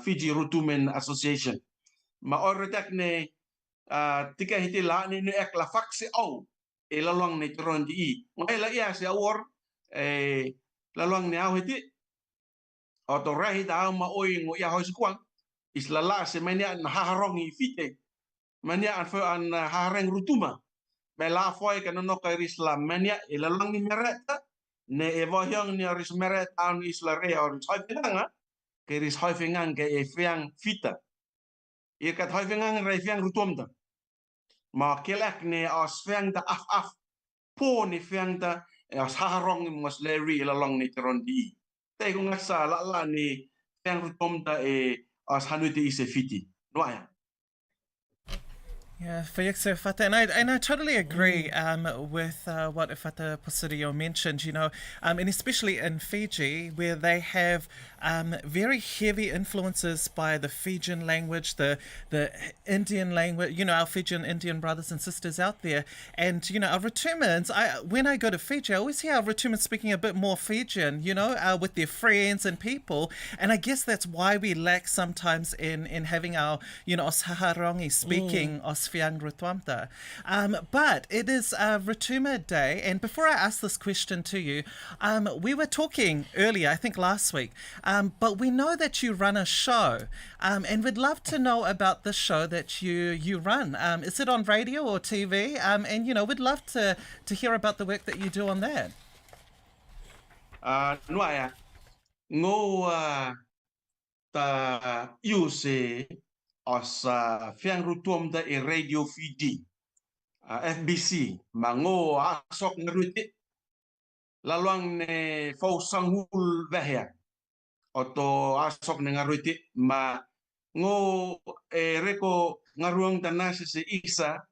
Fiji Rotumen Association. Ma orretak ne tika hiti la ni ek la faksi au e la luang ne tron di I. Ngai la ia se awor la luang ne au hiti o to rahi da ma oi ngo ia hois kwang isla la se mania na haharong I fite mania an fo an hareng Rutuma me la foi ka no ka risla mania e la luang ni mereta ne e vo hyong ni ris mereta an isla re or hoi finanga ke ris hoi fingang ke e fiang fita e ka hoi fingang re fiang Rutumda ma kelak ne os fiang da af po ni fiang da os haharong ni mos leri la long ni teron di te kung sa la ni fiang Rutumda e os hanuti ise fiti noya. Yeah, Fayekse Fata, and I totally agree with what Fata Posirio mentioned, and especially in Fiji, where they have very heavy influences by the Fijian language, the Indian language, our Fijian Indian brothers and sisters out there. And, our Rotumans, when I go to Fiji, I always hear our Rotumans speaking a bit more Fijian, with their friends and people. And I guess that's why we lack sometimes in having our, Os Haharongi speaking Os Fiang Rutuamta. But it is Rotuma Day, and before I ask this question to you, we were talking earlier, I think last week, but we know that you run a show, and we'd love to know about the show that you run. Is it on radio or TV? And we'd love to hear about the work that you do on that. Noya, ngo ta use os Fiang Rutuamda e Radio Fiji, FBC, mango asok ngaruti, laluang ne fau sanghul vehya, oto asok ne ngaruti, ma ngo reko ngaruang tanasi se isa,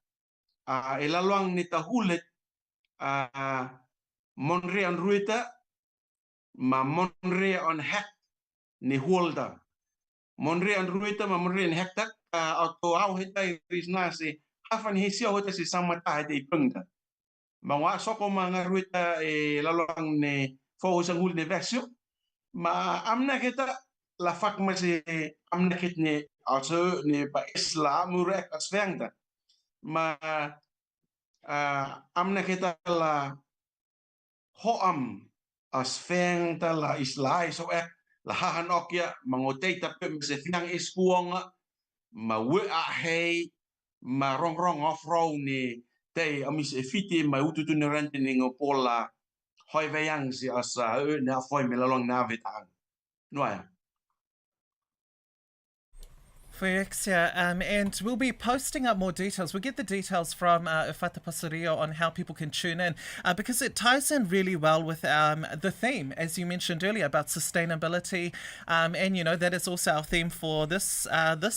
laluang ni tahulet, monre an ruita, ma monre on hek ni hulda. Monre an ruita ma monre an hektak, auto au hitai risna se hafan hisia hota si samata hati ipengda. Mawa soko mga ruita laluang ne fo sanghul ne vesyo, ma amna kita la fak masi amna kit ne also ne ba isla murek asfengda. Ma amna kita la hoam asfengda la isla so la hahan okya mangotei tapi masi fiang ispuonga ma we a hei ma rong off row ni te amis fiti ma ututu ne rente ni ngopola hoi veyang si asa na foi melalong na vetang noya. Fayexia, and we'll be posting up more details. We'll get the details from Fata Pasario on how people can tune in, because it ties in really well with the theme, as you mentioned earlier, about sustainability, and that is also our theme for this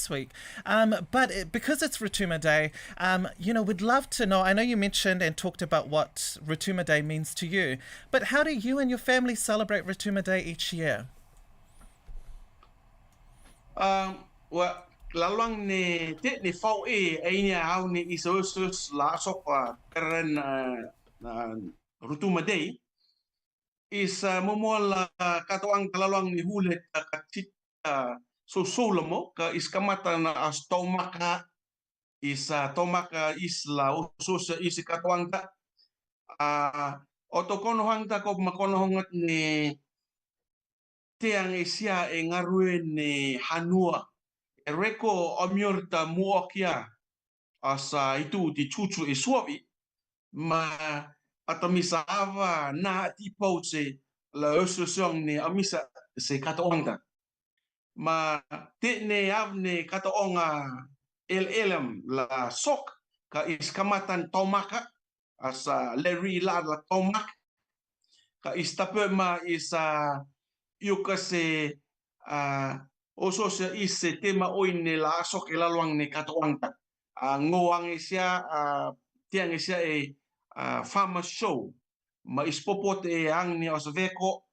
week. But because it's Rotuma Day, we'd love to know. I know you mentioned and talked about what Rotuma Day means to you, but how do you and your family celebrate Rotuma Day each year? Well, laluang ni te ni fau ni au ni isosus la sok keren Rotuma Day is momol katuang laluang ni hulet katit so solamo ka is kamatan as tomaka is tomaka isla usus is katuang ta otokonohang ta ko makonohongat ni tiang isia ngarue ni hanua reko omiorta muokia asa itu di chuchu suavi ma atamisa ava na ti pose la ososong ni amisa se kataonga ma te ne avne kataonga elam la sok ka iskamatan tomaka asa leri la tomak ka istape ma isa yukase oso se ise tema oine la sok laluang ne katuangta ngoang isia tiang isia farmer show ma ispopot ang ni osveko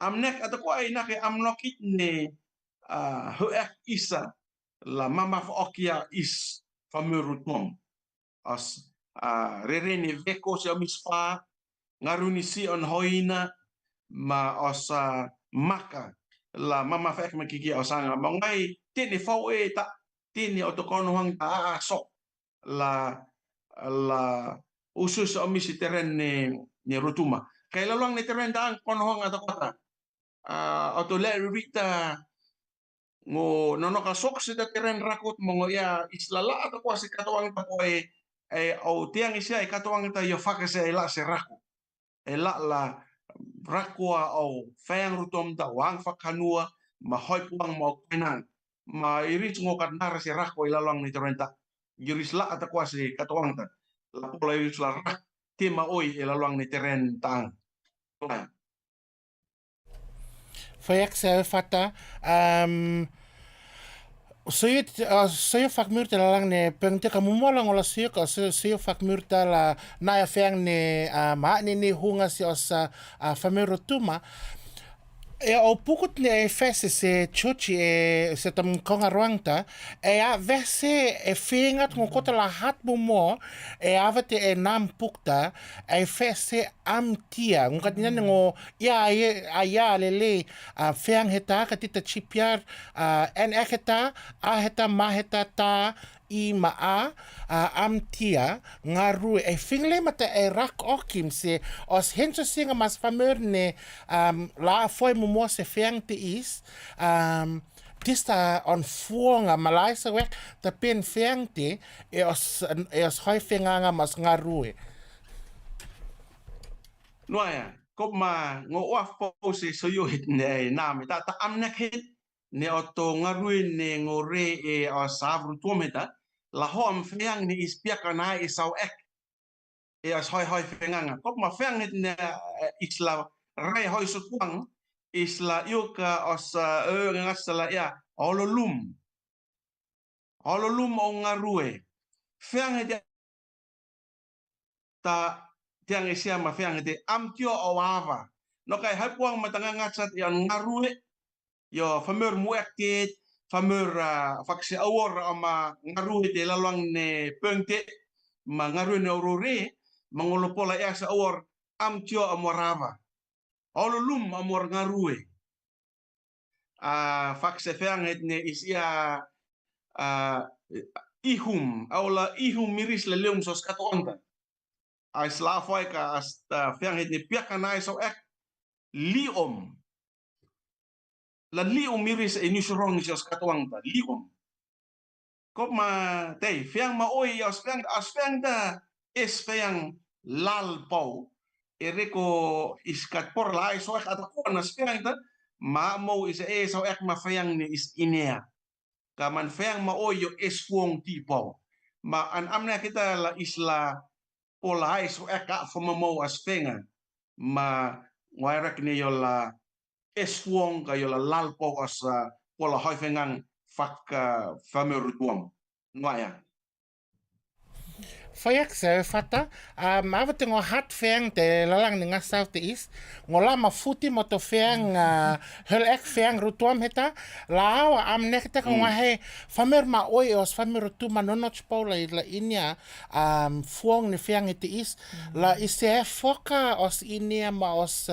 amnek atako ay nake amnokit ne hoek isa la mama okia is famurutom as rerene veko se misfa ngaruni si on hoina ma os maka la mama fa ek makiki o sanga ma ngai tini fau e ta tini o to kono hang ta a sok la usus o misi teren ni Rotuma kai lalang ni teren ta kono hang ata kota o to le rita ngo nono ka sok se teren rakut mongo ya islala ata ko se katawang ta ko e o tiang isia e katawang ta yo fakase e la se raku e la rakua o fang rutom ta wang fakanua ma hoi puang mo kenang ma iris ngo kat nar se rako ilalong ni torenta giris la ata kwa se katwang ta la pola iris la rak tema oi ilalong ni teren tang Fayak sa fata Soyo fakmurta lang ne pengte kamumolang ola soyo fakmurta la na fang ne ma ni hunga si os famir Rotuma e o pukut ne e fese se chochi e se tam konga ruangta e a vese e fingat ngo kota la hat mo e avate e nam pukta e fese am tia ngo katina ngo ya lele fiang heta katita chipiar en eketa a heta ma heta ta I maa am tia ngaru e fingle mata e rak okim se os henso singa mas famur ne la foi mo se fiang te is tista on fuanga malaisa wek ta pen fiang te e os hoi finganga mas ngaru noya kop ma ngo waf po se soyo hit ne na mi ta amnak hit ne oto ngarui ne ngore e o savru tuometa la hom fiang ni ispiaka na isau ek e as hoi fianganga kop ma fiang nit ne isla rai hoi sukwang isla yuka os ngasala ya ololum o ngarue fiang hit ta tiang isia ma fiang hit amtio o wava no kai hapuang matanga ngatsat yang ngarue yo famur muaktit famur faksi awor ama ngaru te lalwang ne pengte ma ngaru ne orore mangolopola ya sa awor amtio amorava olulum amor ngarue faksi feang het ne isia ihum miris le leum sos katonda as la foika as feang het ne piakanai so ek liom la liom miris e nusurong sos katonda liom kop ma tei fiang ma oi as fiang da es fiang lal pau ereko iskat por lai so ek atakon as fiang da ma mo is so ek ma fiang ni is inea kaman fiang ma oi yo es fuong ti pau ma an amna kita la isla polai so ek ka fo mo as fianga ma ngairak ni yo la es fuong ka yo la lal pau as pola hoi fiangang fak famir tuam noya Fayak sa fata mawat ngo hat fiang te lalang ninga south east ngola ma futi moto fiang hel ek fiang rutuam heta la am nekta ko he famer ma oi os famer Rotuma nonoch paula la inia fuang ni fiang ite is la ise foka os inia ma os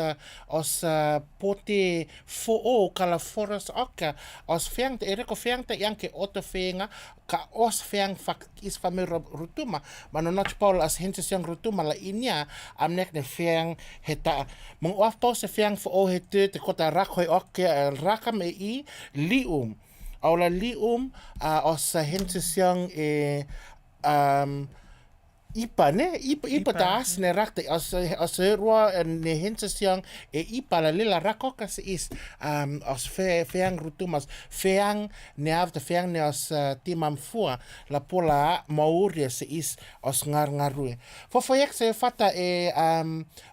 pote fo kala forest oka os fiang te ereko fiang te yang ke auto fianga ka os fiang fak is famer Rotuma manonoch paul as hintes yang Rotuma la inia amnek ne fiang heta mong of paul se fiang fo hete te kota rakhoi okke rakam e lium aula lium os hintes yang ipa tas ne rakte as rua ne hintes yang ipa la lila rakoka se is as fiang Rotumas fiang ne avta fiang ne as timam fua la pola mauri se is as ngarue fofoyek se fata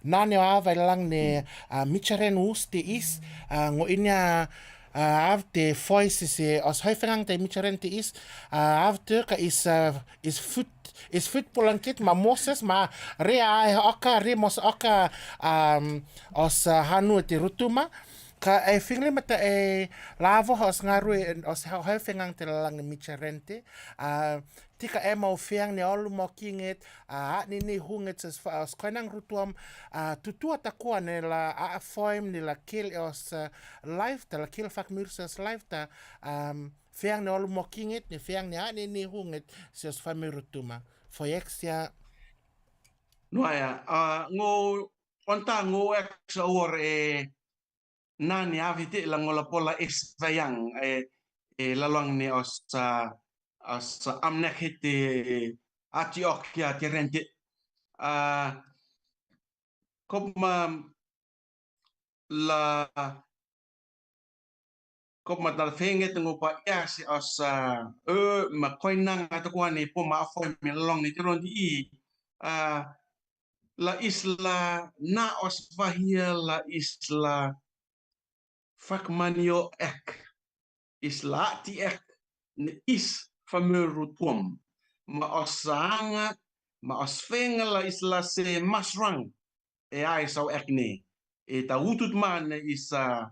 nane ava lang ne micharen usti is ngo inya avte voice se as hoifang te micharen te is avte ka is foot polankit ma moses ma rea oka remos oka os hanu te Rotuma Ka e whingli mata e lavo os ngarue os hau whengang te lalang ni micharente. Tika e mau whiang ne olu mo kinget. Ni hunget os koinang rutuam. Tutua takua ne la a foim ni la kil e os life ta la kil fak mirsas life ta. Whiang ne olu mo kinget ni whiang ni hunget si os fami rutuma. Foyexia. Noia, ngô onta ngô ek sa or nani avite la ngola pola esvayang lalong ni os amnek hite Antioquia tirente kop la kop ma dal fenget ngo pa yas os ma koinang atakuan ni po ma foi mi lalong ni tiron di la isla na os vahia la isla fakmanio ek isla ti ek ni is famerutum ma osanga ma osfenga la isla se masrang ai sau ek ni ta utut man isa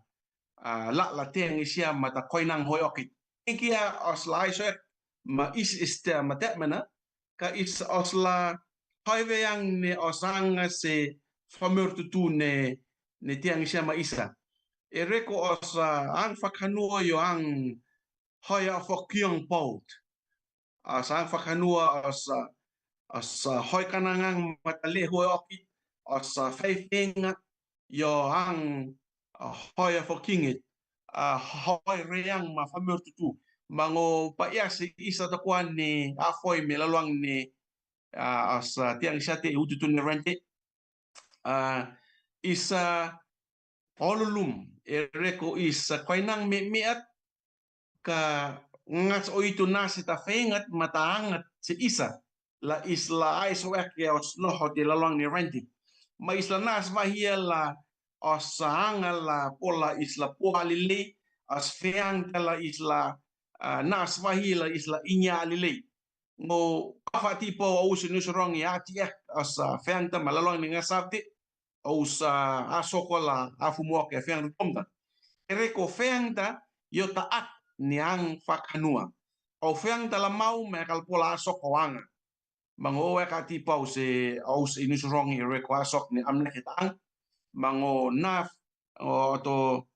la teng isia mata koinang hoi okit ikia osla iso ek ma is ma mana ka is osla hoi yang ne osanga se famertutu ne tiang isia ma isa reko os ang whakanua yo ang hoia whakiong paut. Ang whakanua os hoi kanangang matale hoi okit os whaiwhenga yo ang hoia whakingit hoi reang ma whamurtutu. Mango paiasi isa takuan ni afoi me laluang ni os tiang isa te ututu ni rente. Isa olulum reko is koinang meat ka ngats o itu nasi ta fengat mataangat si isa la isla aiso ek ya os no de la long ni renti ma isla nas va hier la osanga la pola isla poalile as feang la isla nas va hier la isla inya lile mo kafa tipo o usinus rong ya ti ek as feang ta malalong ni ngasapti os asokola afumo ke feang tomta reko feang ta yo taat niang fakanua o feang ta la mau me kal pola asokowanga mango e ka ti pau se aus inus rongi reko asok ni amne ketang mango naf o to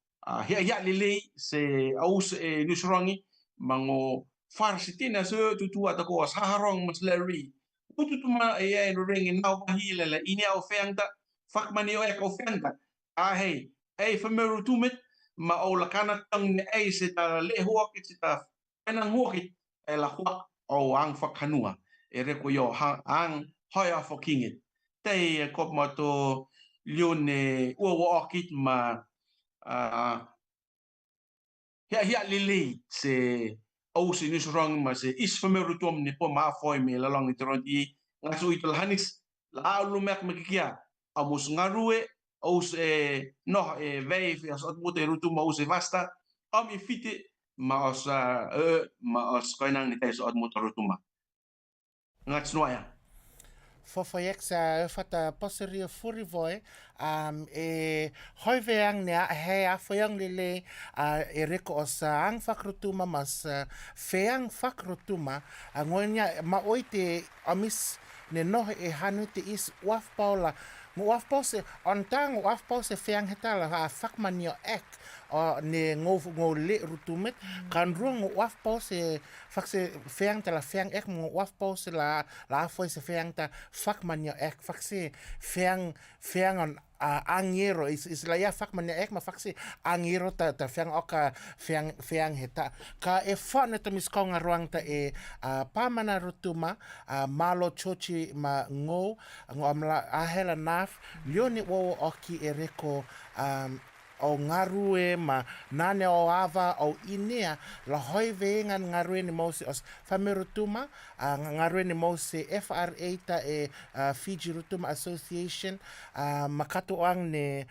ya lili se aus inus rongi mango farsitina so tutu atako saharong masleri ututuma e ring nau bahile la ini o feang ta fakmani o ek o feang ta hey fameru tumit ma o la kana tang ni ai se ta le huak se ta enang huak la huak o ang fakhanua reko yo ang hoya fokingit te kop ma to lione o okit ma ya lili se o sinus rong ma se is fameru tum ni po ma foi me la long itron i ngasu itul hanis la lumek mekia amus ngarue os no vijf als het moet Rotuma os vasta om in fite ma os koinang ni tais od moet Rotuma ngats noya Fofoyexa fata poseria furi voi hoi veang nea he a foyang lile reko os ang fakrutuma mas feang fakrutuma ngonya ma oite amis ne no hanu te is waf paula waf pause on tang waf pause feang hetala fakman yo ek o ne ngo le rutumet kan rung waf pause fakse feang tala feang ek waf pause la foi se feang ta fakman yo ek fakse feang on angero is la ya fakman yo ek ma fakse angero ta feang oka feang heta ka e fa ne to miskong ruang ta pamana Rotuma malo chochi ma ngo amla ahela naf lione wo oki reko o ngarue ma nane o ava o inea la hoi vengan ngarue ni mose os famerutuma ngarue ni mose FRA ta Fiji Rotuma Association makato ang ne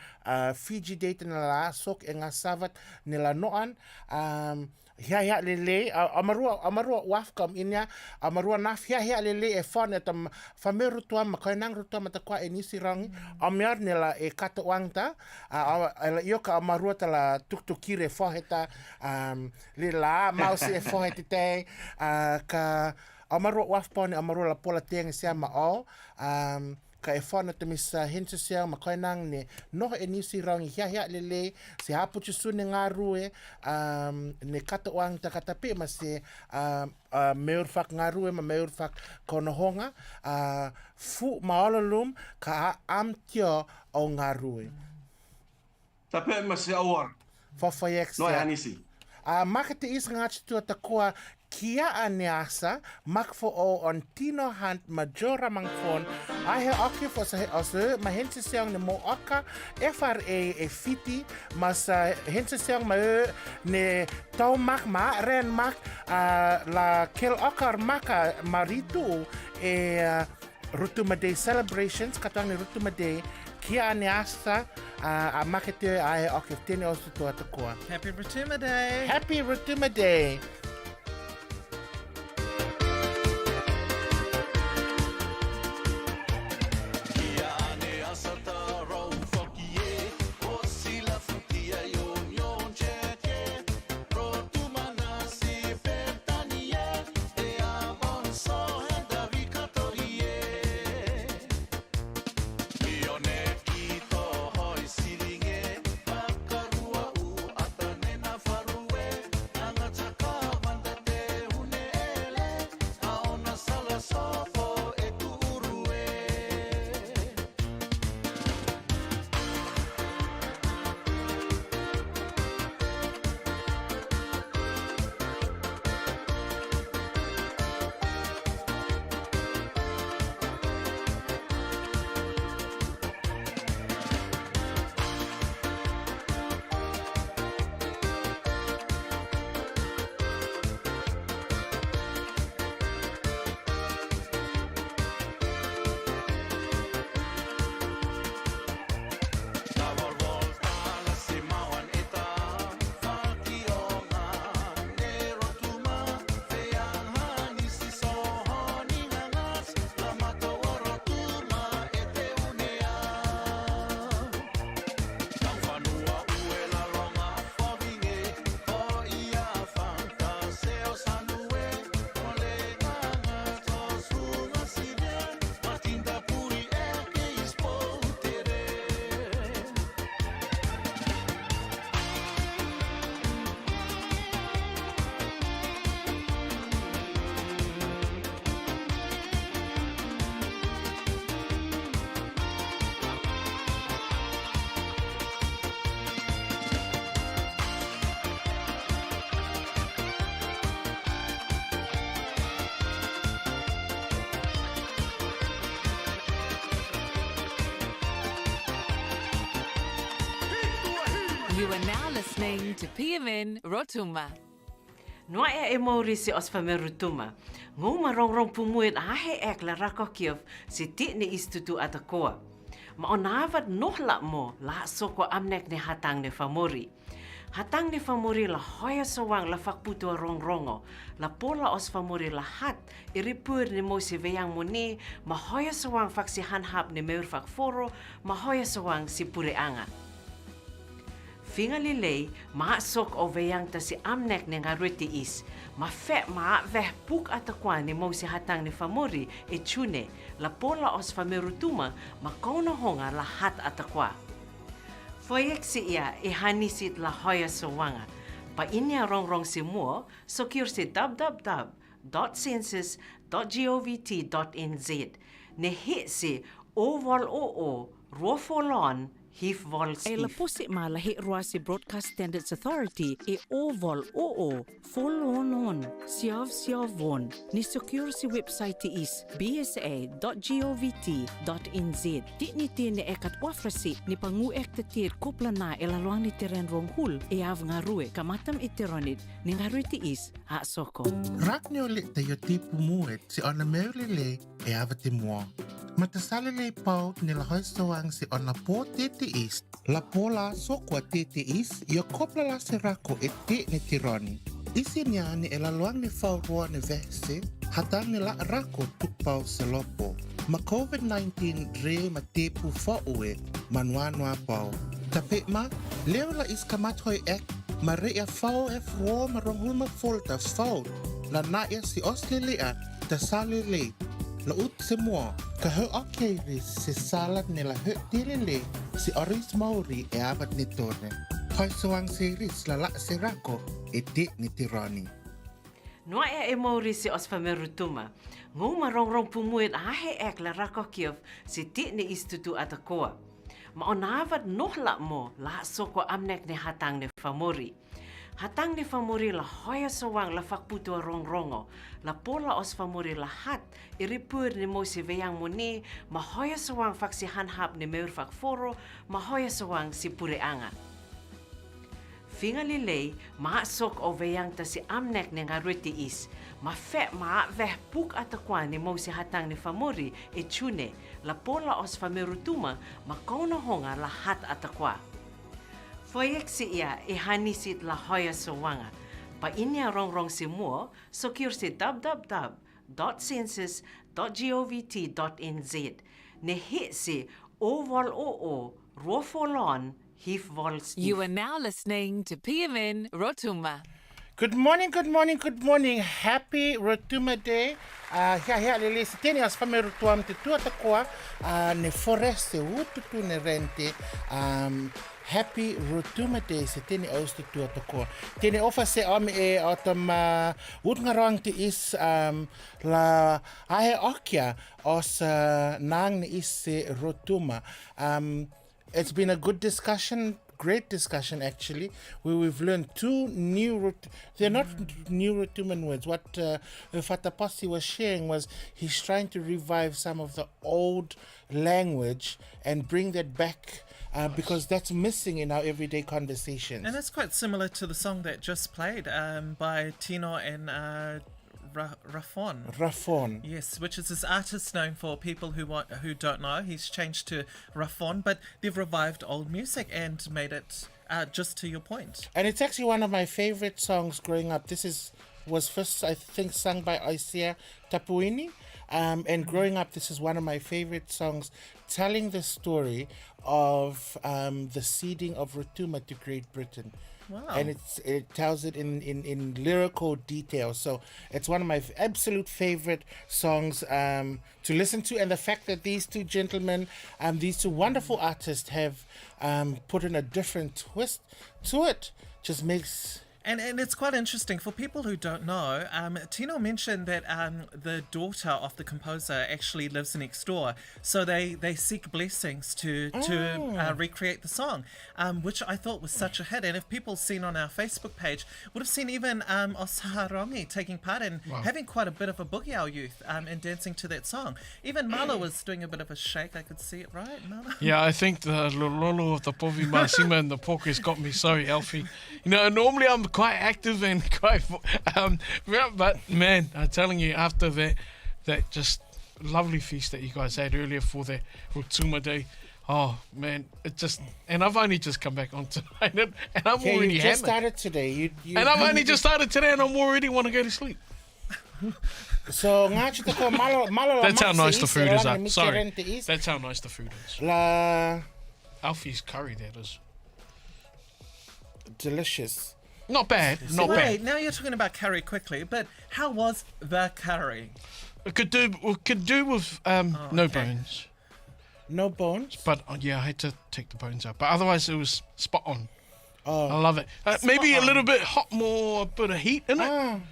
Fiji Day nila sok e ngā savat nila noan. Hia lele amarua wafkam inya amarua naf hia lele e fone tam fameru tua makainang rutua matakwa e nisi rangi amiar nila e kata wangta io ka amarua tala tuktukire foheta lila mausi e fohetite ka amarua wafpone amarua la pola tenga sia mao ka e whana te misa hensa sia makainang ne noho e nisi rangi hia lele se haputu sune ngā rue ne kata wang ta katape ma se meur whak ngā rue ma meur whak konohonga fu maolalum ka amtio o ngā rue. Tape ma se awar. Whawhaiek No e sia. hanisi. Maka te isa ngā tua ta koa kia ane asa, makfo o on Tino Hunt Majora Mangfon, ahe oki fo sa osu, ma hensi seong ne mo oka, FRA e fiti, ma sa hensi seong ma ne tau mak ma, ren mak, la kel okar maka maritu e Rotuma Day celebrations, katang ne Rotuma Day, kia ane asa, a makete ahe oki tene osu tua ta koa. Happy Rotuma Day. Happy Rotuma Day! You are now listening to PMN Rotuma. Noa e mauri si os Rotuma. Ngō marongrong pumuit ahe ek la rako kiev si ti ni istutu atakoa. Ma o nāwat noh la mo la soko amnek ne hatang ne famori. Hatang ne famori la hoia sawang la fakputua rongo. La pola os famori la hat iripur ni mo si veyang mo ni ma hoia sawang fak si hanhap ne meur fak foro ma hoia sawang si pureanga. Finga lilei, maa sok o veyang ta si amnek ne ngaruti is. Ma fe maa veh puk atakwa ni mo si hatang ni famori e chune. La pola os Rotuma ma kauna honga la hat atakwa. Foyek si ia e hanisit la hoya sawanga. Pa inya rongrong si mua, sokir si www.census.govt.nz. Ne hit si oval o rofolon Hif vol e la posi ma la he Roasi Broadcast Standards Authority e oval follow-on siav-siavon ni secure si website is bsa.govt.nz. Di ni tine ekat wafrasi ni panguek te tir kopla na e la luang ni teren rong hul e av ngarue kamatam itironit ni ngarue ti is ha soko. Rak ni ulit tayo tipu muet si ona meulile e avati mua. Matasalele pau ni la hoisawang si on la po tete east. La pola sokwa tete east, ia kopla la serako e te ni tironi. Isi nia ni e la luang ni whaurua ni vese, hatang ni la rako tukpau se lopo. Ma COVID-19 re ma tepu whaue, manuanua pau. Tape ma, leo la iskamatoi ek, ma re ia whau e froa ma ronghuma folta whau, la na ia si oslelea, ta salele. La ut se mua, ka heu akere se salad ni la heu tilele si oris mauri e abat ni tone. Hoi soang se ris la se rako e te ni tirani. Noa e mauri si os Rotuma. Ngū marongrong pumuit ahe ek la rako kiev si ti ni istutu atakoa. Ma onavat nohla mo la soko amnek ni hatang ni famori. Hatang ni famori la hoya sawang la fakputua rongo, la pola os famori la hat, iripur ni mo si veyang mo ni, ma hoya sawang fak si hanhap ni meur fak foro, ma hoya sawang si pureanga. Finga lilei, ma sok o veyang ta si amnek ni ngaruti is, ma fe ma veh puk atakwa ni mo si hatang ni famori e chune, la pola os Rotuma, ma kauna honga la hat atakwa. Foyek si ia e hanisit la hoya sawanga. Pa inya rongrong si mo, sokir si www.census.govt.nz. Ne hit si ovol rofolon hif vol You are now listening to PMN Rotuma. Good morning, good morning, good morning. Happy Rotuma Day. Hia lele si teni as whame rotuam te tuatakoa ne foreste ututu ne rente. Happy Rotuma Day se teni aus te tuatakoa. Teni ofa se ame e autam utngarang te is la ahe okia os nang ne is se Rotuma. It's been a good discussion. Great discussion actually, where we've learned two new, they're not new Rotuman words. What Fatapasi was sharing was he's trying to revive some of the old language and bring that back because that's missing in our everyday conversations. And that's quite similar to the song that just played by Tino and Rafon. Yes, which is this artist known for people who don't know. He's changed to Rafon, but they've revived old music and made it just to your point. And it's actually one of my favorite songs growing up. Was first, I think, sung by Isaiah Tapuini. And growing up, this is one of my favorite songs, telling the story of the ceding of Rotuma to Great Britain. Wow. And it tells it in lyrical detail. So it's one of my absolute favorite songs to listen to. And the fact that these two gentlemen, these two wonderful artists have put in a different twist to it just makes... And it's quite interesting for people who don't know. Tino mentioned that the daughter of the composer actually lives next door, so they seek blessings to recreate the song, which I thought was such a hit. And if people seen on our Facebook page, would have seen even Osaharongi taking part in having quite a bit of a boogie our youth and dancing to that song. Even Marlo was doing a bit of a shake. I could see it, right, Marlo? Yeah, I think the lolo of the Povi Masima and the pockets got me. Sorry, Alfie. You know, normally I'm quite active and quite but man, I'm telling you, after that just lovely feast that you guys had earlier for the Rotuma Day, oh man, it just, and I've only just come back on tonight and I'm already you just started today. And I've only just started today and I'm already want to go to sleep. So that's how nice the food is. Sorry, that's how nice the food is. Alfie's curry, that is delicious. Not bad, not bad. Wait, now you're talking about curry quickly, but how was the curry? It could do with no bones. No bones? But yeah, I had to take the bones out. But otherwise, it was spot on. Oh. I love it. Maybe a little bit hot, more bit of heat in it.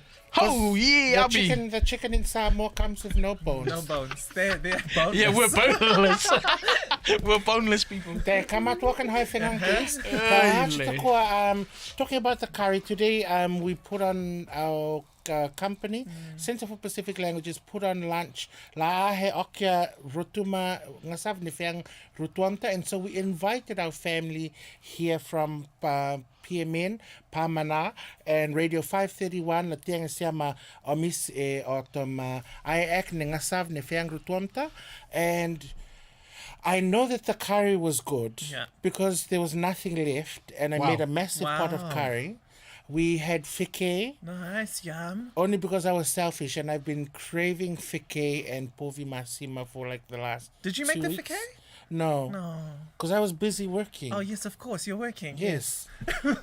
Oh yeah, the chicken in Samoa comes with no bones. No bones. They're boneless. Yeah, we're boneless. We're boneless people. They come out walking high talking about the curry today, we put on our company, Center for Pacific Languages, put on lunch. La he okia Rotuma ngasav nifang Rutuamta, and so we invited our family here from PMN, Pamana, and Radio 531, la tiang siama omis otom aiak ngasav nifang Rutuamta, and I know that the curry was good because there was nothing left, and I made a massive pot of curry. We had fike. Nice, yum. Only because I was selfish, and I've been craving fike and povi masima for like the last. Did you make 2 the weeks. fike? No. No. Because I was busy working. Oh, yes, of course. You're working. Yes.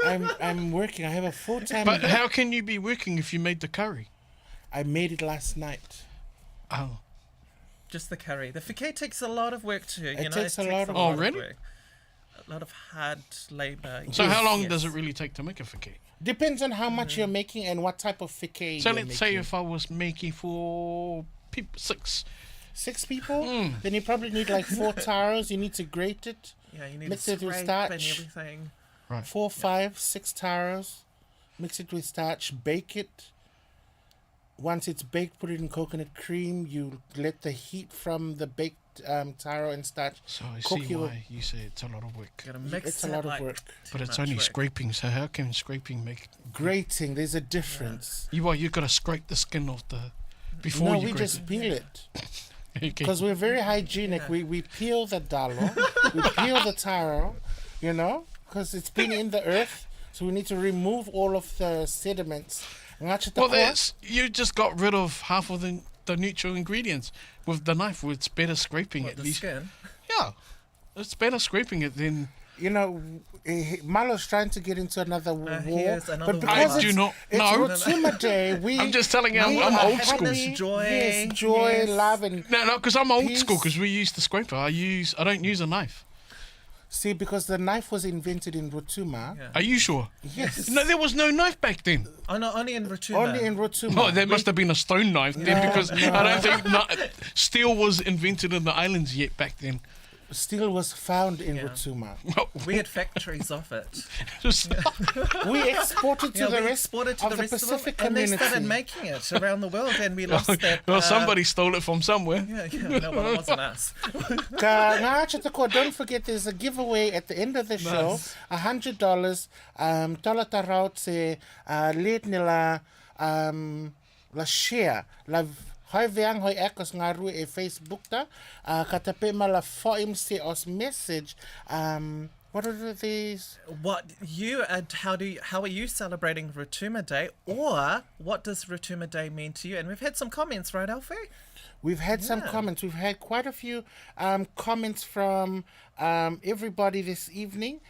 I'm working. I have a full-time. But how can you be working if you made the curry? I made it last night. Oh. Just the curry. The fike takes a lot of work too. It takes a lot of work. Oh, really? Work. A lot of hard labor. So how long does it really take to make a fike? Depends on how much you're making and what type of fike So you're let's say making. if I was making for 6. 6 people, then you probably need like 4 taros. You need to grate it. Yeah, you need Mix to it with scrape starch. and everything. Right. 4, 5, 6 taros. Mix it with starch. Bake it. Once it's baked, put it in coconut cream. You let the heat from the baked taro and starch So I cook see why you say it's a lot of work. Gotta mix It's a it lot of like work. But it's much only work. scraping, so how can scraping make... grating. There's a difference. You got to scrape the skin off the... Before No, you we grate just peel it Okay. because we're very hygienic. We peel the dalo, we peel the taro, you know, because it's been in the earth. So we need to remove all of the sediments. Well, you just got rid of half of the neutral ingredients with the knife. It's better scraping What, it. the skin? Yeah, it's better scraping it than... You know, Malo's trying to get into another war, here's another but war. because I do not it's know. Rotuma Day, I'm just telling you, we I'm are old school. happy. Joy, Yes, joy, yes. love, and No, because I'm old peace. school. Because we use the scraper. I don't use a knife. See, because the knife was invented in Rotuma. Yeah. Are you sure? Yes. No, there was no knife back then. Oh, no, only in Rotuma. Only in Rotuma. Oh, there must have been a stone knife then, because I don't think steel was invented in the islands yet back then. Steel was found in Rotuma. We had factories of it. Just- We exported to Yeah, the we rest exported to of the the rest of Pacific them, and they community. started making it around the world, and we lost that. well, somebody stole it from somewhere. Yeah, no, well, it wasn't us. Don't forget, there's a giveaway at the end of the show. $100. Tola tarot se lead nila la share la hoi veang hoi ekos ngaru e Facebook ta katape mala foim se os message what are these? What you and how are you celebrating Rotuma Day, or what does Rotuma Day mean to you? And we've had some comments, right, Alfie? We've had some comments. We've had quite a few comments from everybody this evening.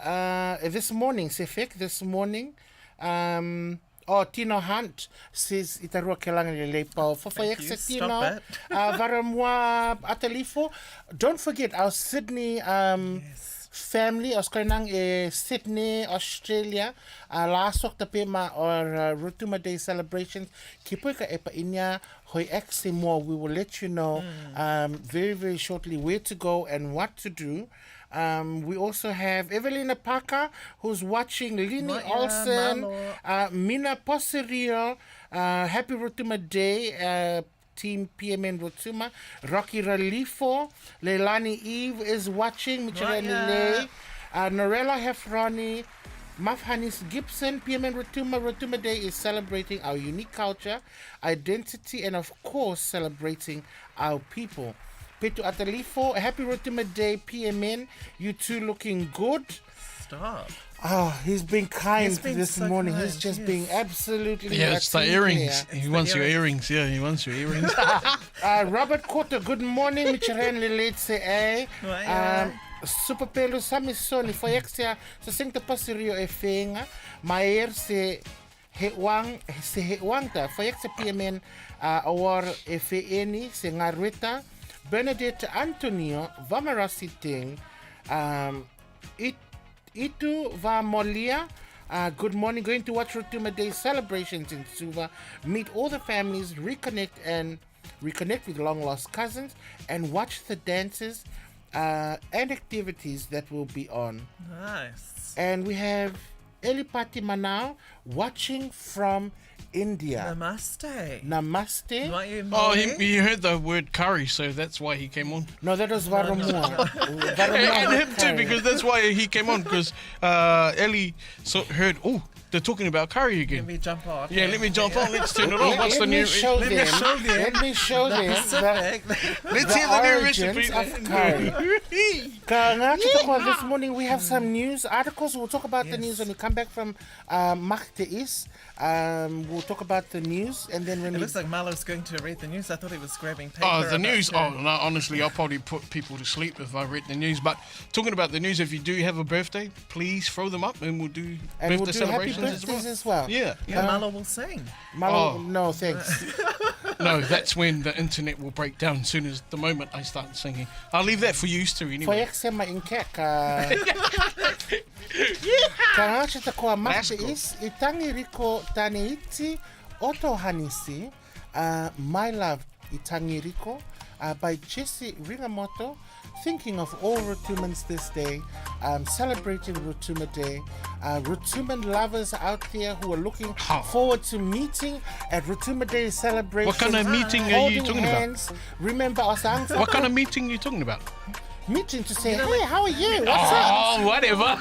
This morning, Sefik, this morning. Tino Hunt says itarua kelang lele pau. Thank you. Tino. Stop it. Varamwa atalifo. Don't forget our Sydney family, os kanang Sydney, Australia, last October or Rotuma Day celebrations. Kipuika epa inya hoi exe more. We will let you know very, very shortly where to go and what to do. We also have Evelina Parker, who's watching, Lini Olsen, Mina Posirio, Happy Rotuma Day, Team PMN Rotuma, Rocky Ralifo, Leilani Eve is watching, Michelele, Norella Hefroni, Mafhanis Gibson, PMN Rotuma Day is celebrating our unique culture, identity, and of course celebrating our people. Petu Atalifo, Happy Rotuma Day, PMN. You two looking good. Stop. Oh, he's been kind He's been this so morning. kind, He's just yes. being absolutely Yeah, it's the a team earrings. player. He wants your earrings. Yeah, he wants your earrings. Robert Cotter, good morning. Michiren Liletse, Super Pelo Samisoni, Foyexia, se singta pasirio e fenga, Maer se Hewangta, Foyexa PMN, awar e feeni, se Ngarueta, Bernadette Antonio, Vamarasiting, Itu Va Molia. Good morning. Going to watch Rotuma Day celebrations in Suva. Meet all the families, reconnect with long lost cousins, and watch the dances and activities that will be on. Nice. And we have Elipati Manao watching from India. Namaste. Namaste. Noa e Oh, Maori. he heard the word curry, so that's why he came on. No, that was Varumua. And him too, because that's why he came on, because Ellie heard, oh, they're talking about curry again. Let me jump on. Yeah, let me jump on. Let's turn it on. What's the new? Let me show them Pacific. Let's hear the new recipe. of curry. This morning we have some news articles. We'll talk about the news when we come back from Machteis. We'll talk about the news, and then when It we looks like Marlo's going to read the news. I thought he was grabbing paper. Oh, the about news. to- Oh, no, honestly, I'll probably put people to sleep if I read the news. But talking about the news, if you do have a birthday, please throw them up and we'll do and birthday we'll do happy celebrations birthdays as well. Yeah. Yeah, Marlo will sing. Malo, Oh. no, thanks. No, that's when the internet will break down as soon as the moment I start singing. I'll leave that for you to For anyway. eksema inkek. Kanga te koa Machteis, I tangi riko tane iti oto hanisi, My Love I tangi riko, by Jesse Ringamoto, thinking of all Rotumans this day, celebrating Rotuma Day. Rotuman lovers out there who are looking forward to meeting at Rotuma Day celebration. What kind of meeting are you holding talking about? hands. Remember us, What kind of meeting are you talking about? meeting to say, hey, how are you? What's up? Oh, whatever.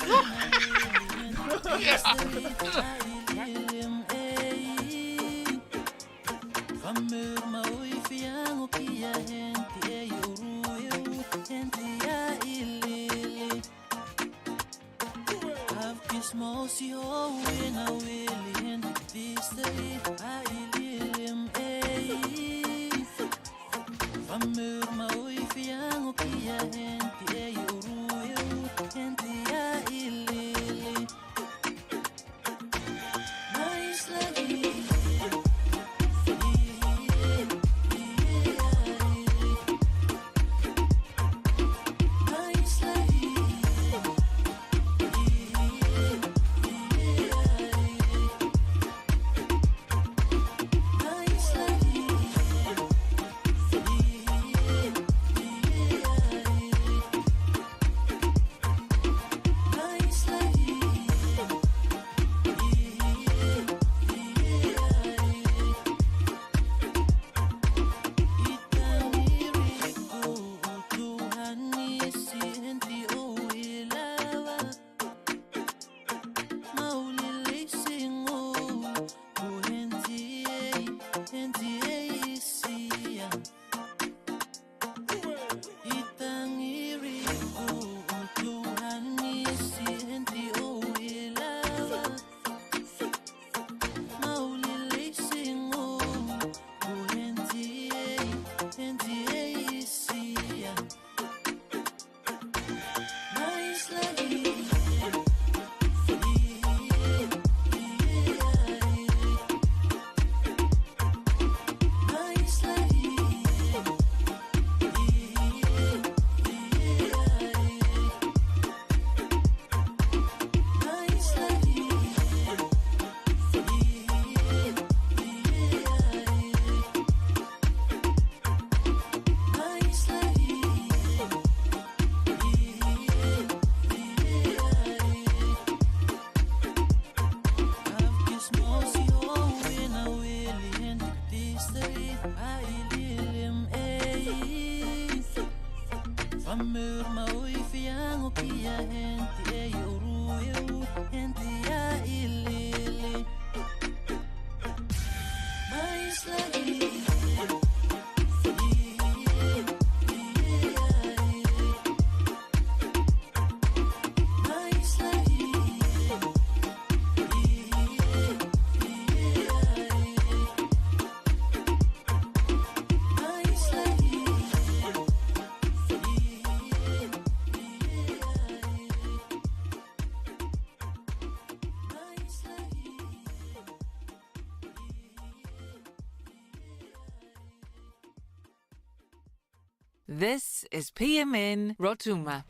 This is PMN Rotuma.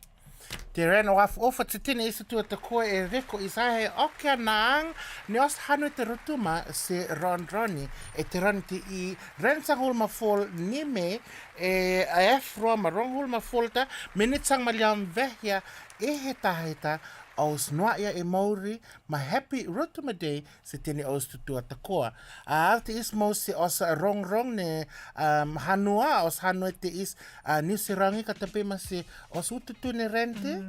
Te rena waf ofa te tine isa tua te koe e reko i sahe okia naang ne os hanu te Rotuma se Roni e te rani te I rensang hulma fol ni me e a efroa ma rong hulma folta minitsang maliam vehia e he tahita os noa ia e Maori, ma happy Rotuma Day se tini os tutua takoa. Te is mo se os rong ne hanua, os hanua te is New Serangi katape ma se os ututu ne rente.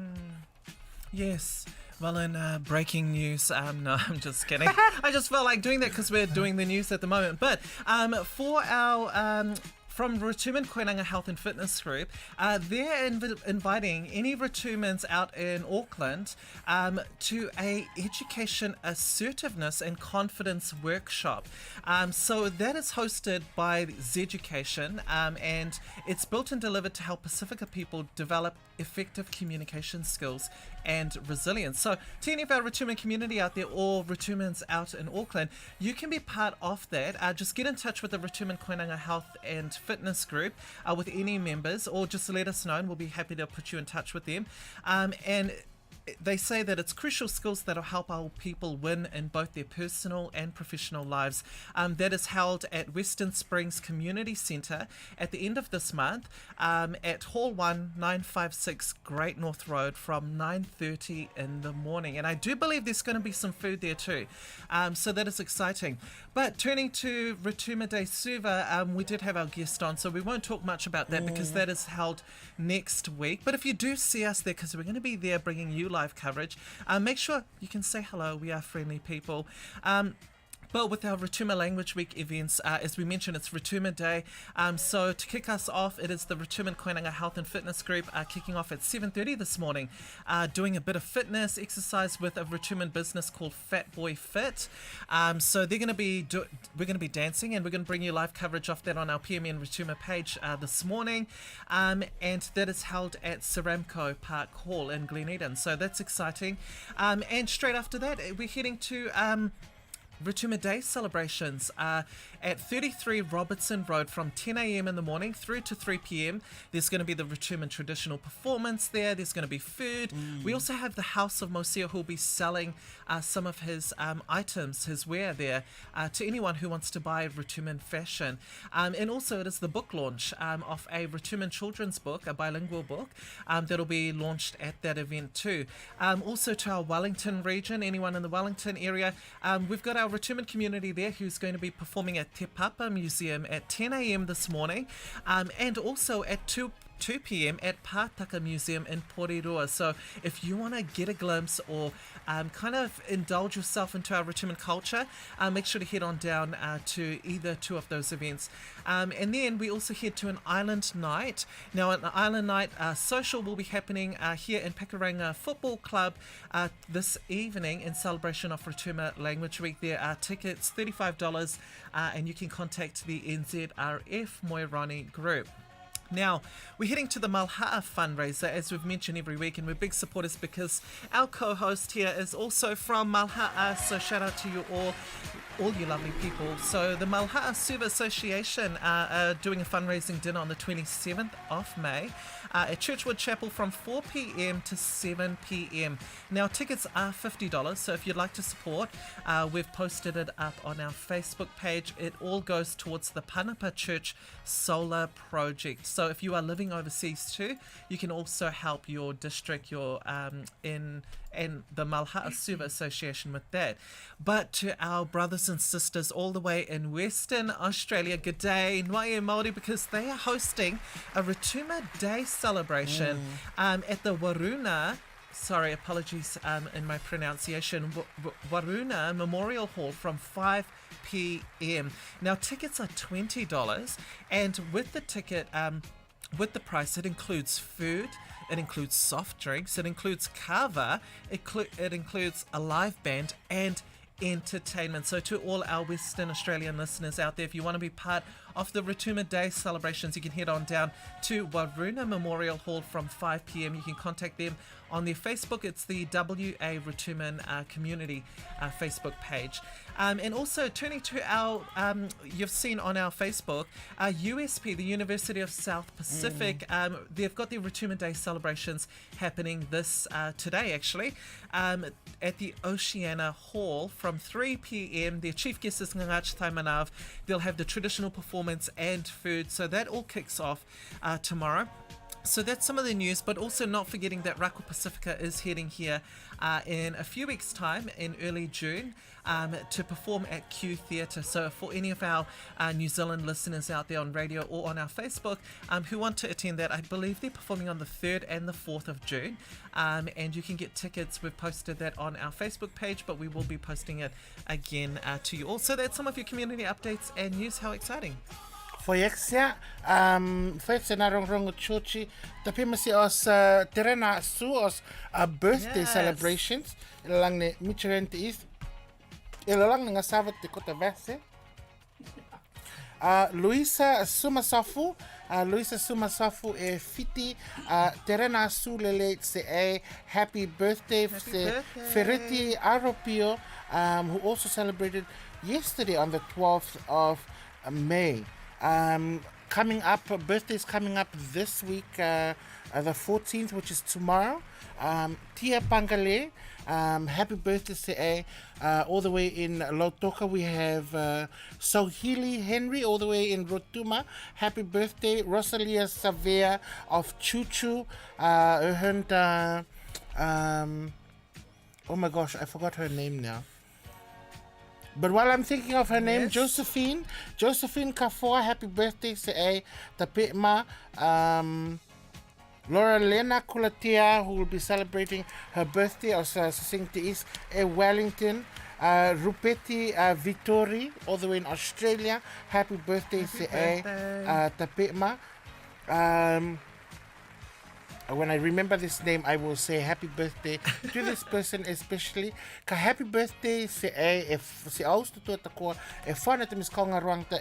Yes. Well, in breaking news, no, I'm just kidding. I just felt like doing that because we're doing the news at the moment. But for our from Rotuman Koinanga Health and Fitness Group, they're inviting any Rotumans out in Auckland to a education assertiveness and confidence workshop. So that is hosted by Zeducation, and it's built and delivered to help Pacifica people develop effective communication skills and resilience. So to any of our Rotuman community out there or Rotumans out in Auckland, you can be part of that. Just get in touch with the Rotuman Koinanga Health and Fitness Group with any members, or just let us know and we'll be happy to put you in touch with them. And they say that it's crucial skills that will help our people win in both their personal and professional lives. That is held at Western Springs Community Centre at the end of this month at Hall 1, 956 Great North Road from 9:30 in the morning. And I do believe there's going to be some food there too. So that is exciting. But turning to Rotuma Day Suva, we did have our guest on, so we won't talk much about that because that is held next week. But if you do see us there, because we're going to be there bringing you live coverage, make sure you can say hello. We are friendly people. But with our Rotuma Language Week events, as we mentioned, it's Rotuma Day. So to kick us off, it is the Rotuman Koinanga Health and Fitness Group kicking off at 7:30 this morning, doing a bit of fitness exercise with a Rotuman business called Fat Boy Fit. So they're going to be we're going to be dancing, and we're going to bring you live coverage of that on our PMN Rotuma page this morning, and that is held at Ceramco Park Hall in Glen Eden. So that's exciting. And straight after that, we're heading to Rotuma Day celebrations at 33 Robertson Road from 10 a.m. in the morning through to 3 p.m. There's going to be the Rotuman traditional performance there. There's going to be food. We also have the House of Mosea who will be selling some of his items, his wear there to anyone who wants to buy Rotuman fashion. And also it is the book launch of a Rotuman children's book, a bilingual book, that'll be launched at that event too. Also to our Wellington region, anyone in the Wellington area, we've got our Rotuman community there who's going to be performing at Te Papa Museum at 10 a.m. this morning, and also at 2 p.m. at Pātaka Museum in Porirua. So if you want to get a glimpse or kind of indulge yourself into our Rotuman culture, make sure to head on down to either two of those events. And then we also head to an island night. Now an island night social will be happening here in Pakuranga Football Club this evening in celebration of Rotuma Language Week. There are tickets, $35, and you can contact the NZRF Moirani group. Now, we're heading to the Malha'a fundraiser, as we've mentioned every week, and we're big supporters because our co-host here is also from Malha'a, so shout out to you all you lovely people. So the Malha'a Suva Association are doing a fundraising dinner on the 27th of May at Churchwood Chapel from 4 p.m. to 7 p.m. Now, tickets are $50, so if you'd like to support, we've posted it up on our Facebook page. It all goes towards the Panapa Church Solar Project. So if you are living overseas too, you can also help your district, your and the Malha'a Suva Association with that. But to our brothers and sisters all the way in Western Australia, good day, Nwai Māori, because they are hosting a Rotuma Day celebration at the Waruna, sorry, apologies in my pronunciation, Waruna Memorial Hall from 5 p.m. Now, tickets are $20, and with the ticket, with the price, it includes food, it includes soft drinks, it includes kava, it includes a live band and entertainment. So to all our Western Australian listeners out there, if you want to be part of the Rotuma Day celebrations, you can head on down to Waruna Memorial Hall from 5 p.m. You can contact them on their Facebook. It's the WA Rotuman Community Facebook page. And also turning to our, you've seen on our Facebook, USP, the University of South Pacific, they've got their Rotuma Day celebrations happening this today actually at the Oceana Hall from 3 p.m. Their chief guest is Ngangach Taimanav. They'll have the traditional performance and food, so that all kicks off tomorrow. So that's some of the news, but also not forgetting that Rako Pacifica is heading here in a few weeks' time in early June to perform at Q Theatre. So for any of our New Zealand listeners out there on radio or on our Facebook who want to attend that, I believe they're performing on the 3rd and the 4th of June. And you can get tickets. We've posted that on our Facebook page, but we will be posting it again to you all. So that's some of your community updates and news. How exciting. Foiexia, foiexia na rongo chuchi, tapi masih os terena su os birthday Yes. celebrations. Ilang ni Michirente is, ilang ni ngasavat di kota vese. Luisa Sumasafu, e fiti terena su lele se a happy birthday se Ferretti Aropio, who also celebrated yesterday on the 12th of May. Coming up, birthdays coming up this week, the 14th, which is tomorrow. Tia Pangale, happy birthday to all the way in Lautoka. We have Sohili Henry, all the way in Rotuma. Happy birthday. Rosalia Savea of Chuchu. Oh my gosh, I forgot her name now. But while I'm thinking of her name, Josephine Kafoa, happy birthday to Tapitma. Laura Lena Kulatia, who will be celebrating her birthday, also sing to East Wellington. Rupeti Vittori, all the way in Australia, happy birthday to Tapitma. When I remember this name, I will say happy birthday to this person especially. Ka happy birthday se si austo tu atakoa e whana te miskonga ruangta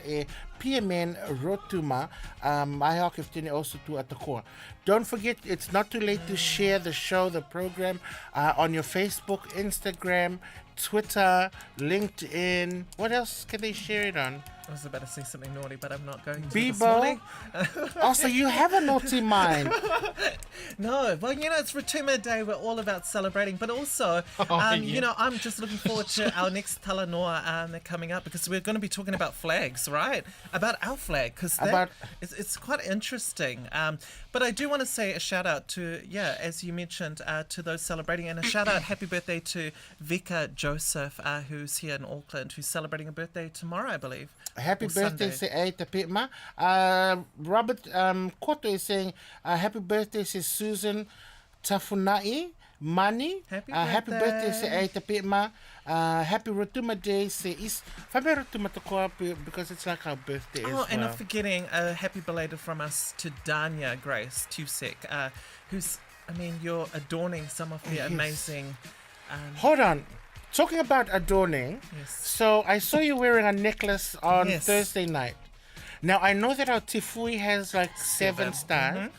PMN Rotuma. I hope if tine also tu atakoa. Don't forget, it's not too late to share the show, the program on your Facebook, Instagram, Twitter, LinkedIn. What else can they share it on? I was about to say something naughty, but I'm not going to. Bebo. Also, you have a naughty mind. No, well, it's Rotuma Day. We're all about celebrating, but also, I'm just looking forward to our next talanoa coming up, because we're going to be talking about flags, right? About our flag, because it's quite interesting. But I do want to say a shout out to, as you mentioned, to those celebrating, and a shout out, happy birthday to Vika Joseph, who's here in Auckland, who's celebrating a birthday tomorrow, I believe. Happy birthday to Tapitma. Robert Koto is saying happy birthday to Susan Tafunai Mani. Happy birthday to Tapitma. Happy Rotuma Day to East. Happy Rotuma Tokoa, because it's like our birthday as well. And not forgetting a happy belated from us to Danya Grace Tusek, who's, you're adorning some of the amazing... Hold on. Talking about adorning, so I saw you wearing a necklace on Thursday night. Now, I know that our tifui has like 7 stars,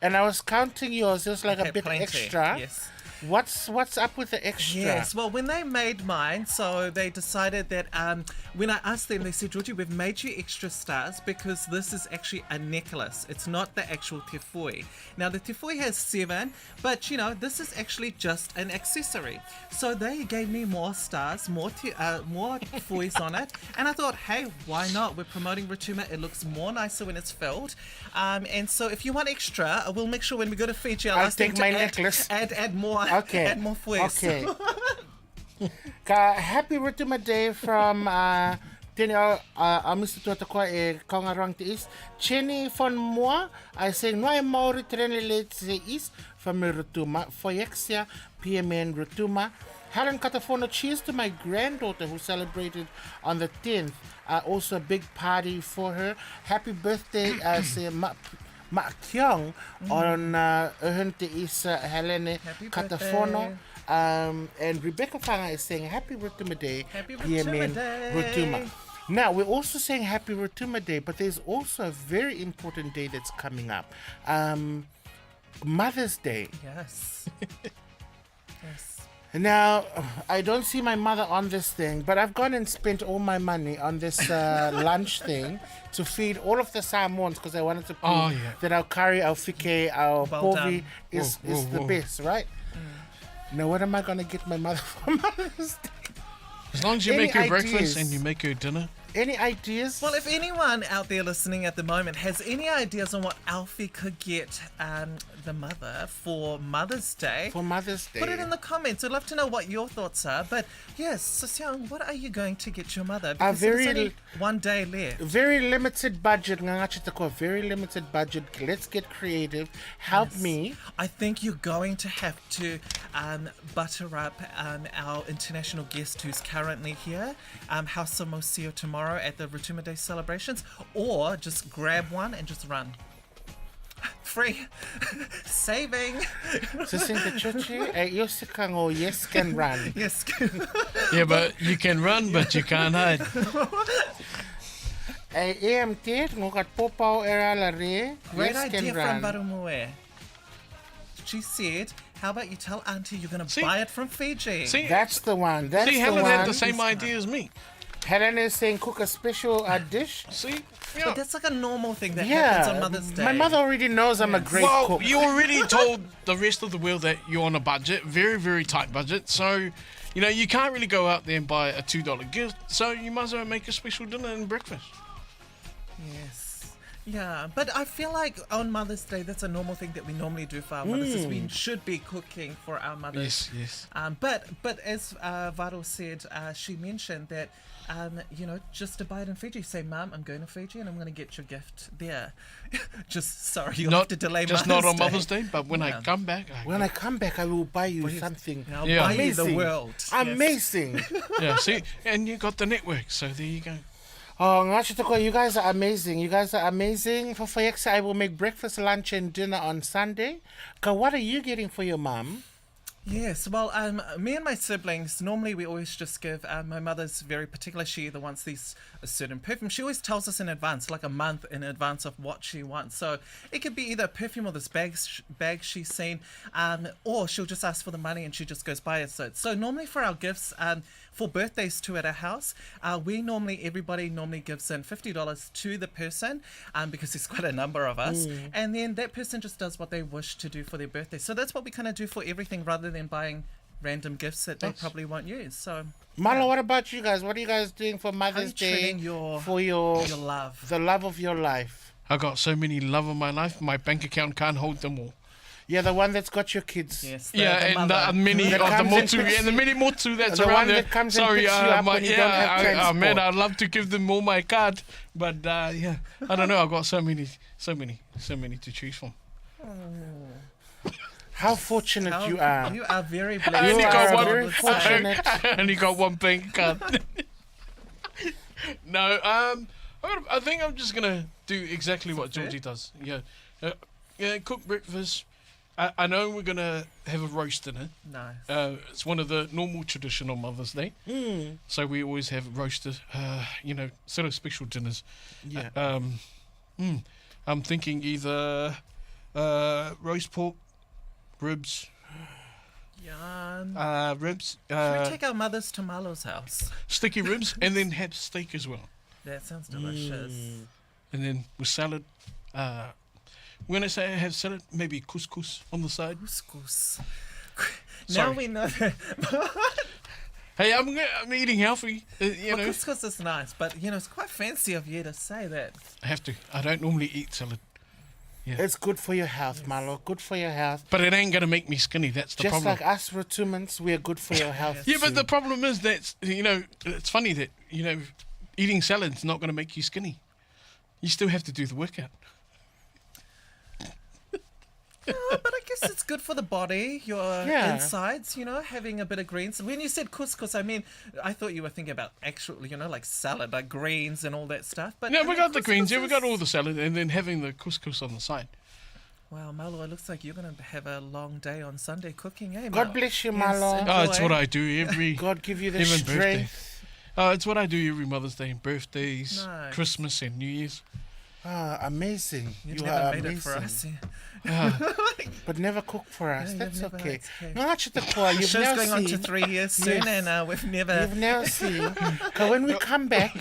and I was counting yours. It was like a bit plenty. extra. Yes. What's up with the extra? Yes, well, when they made mine, so they decided that when I asked them, they said, Jioji, we've made you extra stars because this is actually a necklace. It's not the actual tifui. Now, the tifui has 7, but, this is actually just an accessory. So they gave me more stars, more tifuis on it, and I thought, hey, why not? We're promoting Rotuma. It looks more nicer when it's filled. And so if you want extra, we'll make sure when we go to Fiji, I'll ask them to add more. Okay. Add more fuis. Okay. Happy Rotuma Day from Mr. Tuatakoa e Kaungarang te East. Chenny von Moa, I say Noai Maori Trenele te East from Rotuma. Foiexia, PMN Rotuma. Helen Katafono, cheers to my granddaughter who celebrated on the 10th. Also a big party for her. Happy birthday, say Kyung on Uhunte is Helene Katafono. And Rebecca Fanga is saying Happy Rotuma Day, PMN Rotuma. Now, we're also saying Happy Rotuma Day, but there's also a very important day that's coming up. Mother's Day. Yes. Yes. Now, I don't see my mother on this thing, but I've gone and spent all my money on this lunch thing to feed all of the Samoans because I wanted to prove that our curry, our fike, our povi is the best, right? Now, what am I going to get my mother for Mother's Day? As long as you make her breakfast and you make her dinner. Any ideas? Well, if anyone out there listening at the moment has any ideas on what Alfie could get the mother for Mother's Day, for Mother's Day. put it in the comments. I'd love to know what your thoughts are. But yes, Sasiang, what are you going to get your mother? Because very there's only one day left. Very limited budget. Very limited budget. Let's get creative. Help me. I think you're going to have to butter up our international guest who's currently here, House Mosio, tomorrow at the Rotuma Day celebrations, or just grab one and just run. Free. Saving. Susinta Chuchi, Yosikang yes can run. Yes. Yeah, but you can run, but you can't hide. EMT, ngokat popao era la re. Great Yes idea can from run. Barumue. She said, how about you tell Auntie you're going to See? buy it from Fiji? See, That's the one. That's see, the Helen one. had the same idea as me. Helen is saying cook a special dish. See? Yeah. But that's like a normal thing that happens on Mother's Day. My mother already knows I'm a great Well, cook. you already told the rest of the world that you're on a budget, very, very tight budget. So, you know, you can't really go out there and buy a $2 gift. So you might as well make a special dinner and breakfast. Yes. Yeah, but I feel like on Mother's Day, that's a normal thing that we normally do for our mothers, is we should be cooking for our mothers. Yes, yes. But as Varo said, she mentioned that, you know, just to buy it in Fiji, say, Mum, I'm going to Fiji and I'm going to get your gift there. Just, sorry, you'll have to delay just Mother's not on Day. Mother's Day, but when I come back, When I come back, I will buy you something I'll Yeah. buy you the amazing. world. Amazing. yeah, see, and you got the network, so there you go. Oh, Ngachitoko, you guys are amazing. You guys are amazing. For Fayeksa, I will make breakfast, lunch, and dinner on Sunday. What are you getting for your mum? Yes, well, me and my siblings, normally we always just give, my mother's very particular, she either wants a certain perfume. She always tells us in advance, like a month in advance of what she wants. So it could be either a perfume or this bag she's seen, or she'll just ask for the money and she just goes buy it. So normally for our gifts, for birthdays too at our house, everybody normally gives in $50 to the person, because there's quite a number of us, and then that person just does what they wish to do for their birthday. So that's what we kind of do for everything, rather than buying random gifts that they probably won't use. So Marlo, what about you guys? What are you guys doing for Mother's Day? treating your love? The love of your life. I got so many love in my life, my bank account can't hold them all. Yeah, the one that's got your kids. Yes. And many That of the comes and motu, picks- and the many motu that's the around one there. that comes and Sorry, picks you up when you don't have transport. man, I'd love to give them all my card, but yeah, I don't know. I've got so many to choose from. How fortunate you are. You are very I blessed. only You got are one. very fortunate. I only got one bank card. No, I think I'm just gonna do exactly what Jioji does. Yeah, cook breakfast. I know we're gonna have a roast dinner. Nice. It's one of the normal traditional Mother's Day. So we always have roasted, sort of special dinners. Yeah. I'm thinking either roast pork, ribs, Should we take our mothers to Malo's house? sticky ribs, and then have steak as well. That sounds delicious. And then with salad. When I say have salad, maybe couscous on the side. Couscous. Now Sorry. we know that. Hey, I'm eating healthy. Well, couscous is nice, but it's quite fancy of you to say that. I have to. I don't normally eat salad. It's good for your health, Marlo. Good for your health. But it ain't going to make me skinny. That's the Just problem. like us Rotumans, we're good for your health. Yeah, but too. the problem is that, it's funny that, eating salad's not going to make you skinny. You still have to do the workout. But I guess it's good for the body, your insides, having a bit of greens. When you said couscous, I thought you were thinking about actual, like salad, like greens and all that stuff. But No, I we mean, got the greens. Yeah, we got couscous all the salad, and then having the couscous on the side. Wow, Malo, it looks like you're going to have a long day on Sunday cooking, eh, God Malo? bless you, Yes, Marlo. Oh, it's enjoy. what I do every God give you the even birthday. strength. It's what I do every Mother's Day, birthdays, Nice. Christmas, and New Year's. Amazing. You You never are made amazing. it for us. But never cook for us. Yeah, That's you've never- okay. it's okay. Ngachitoko, The you've show's now going on to seen. 3 years soon, Yes. and we've never... You've now seen. 'Cause when we come back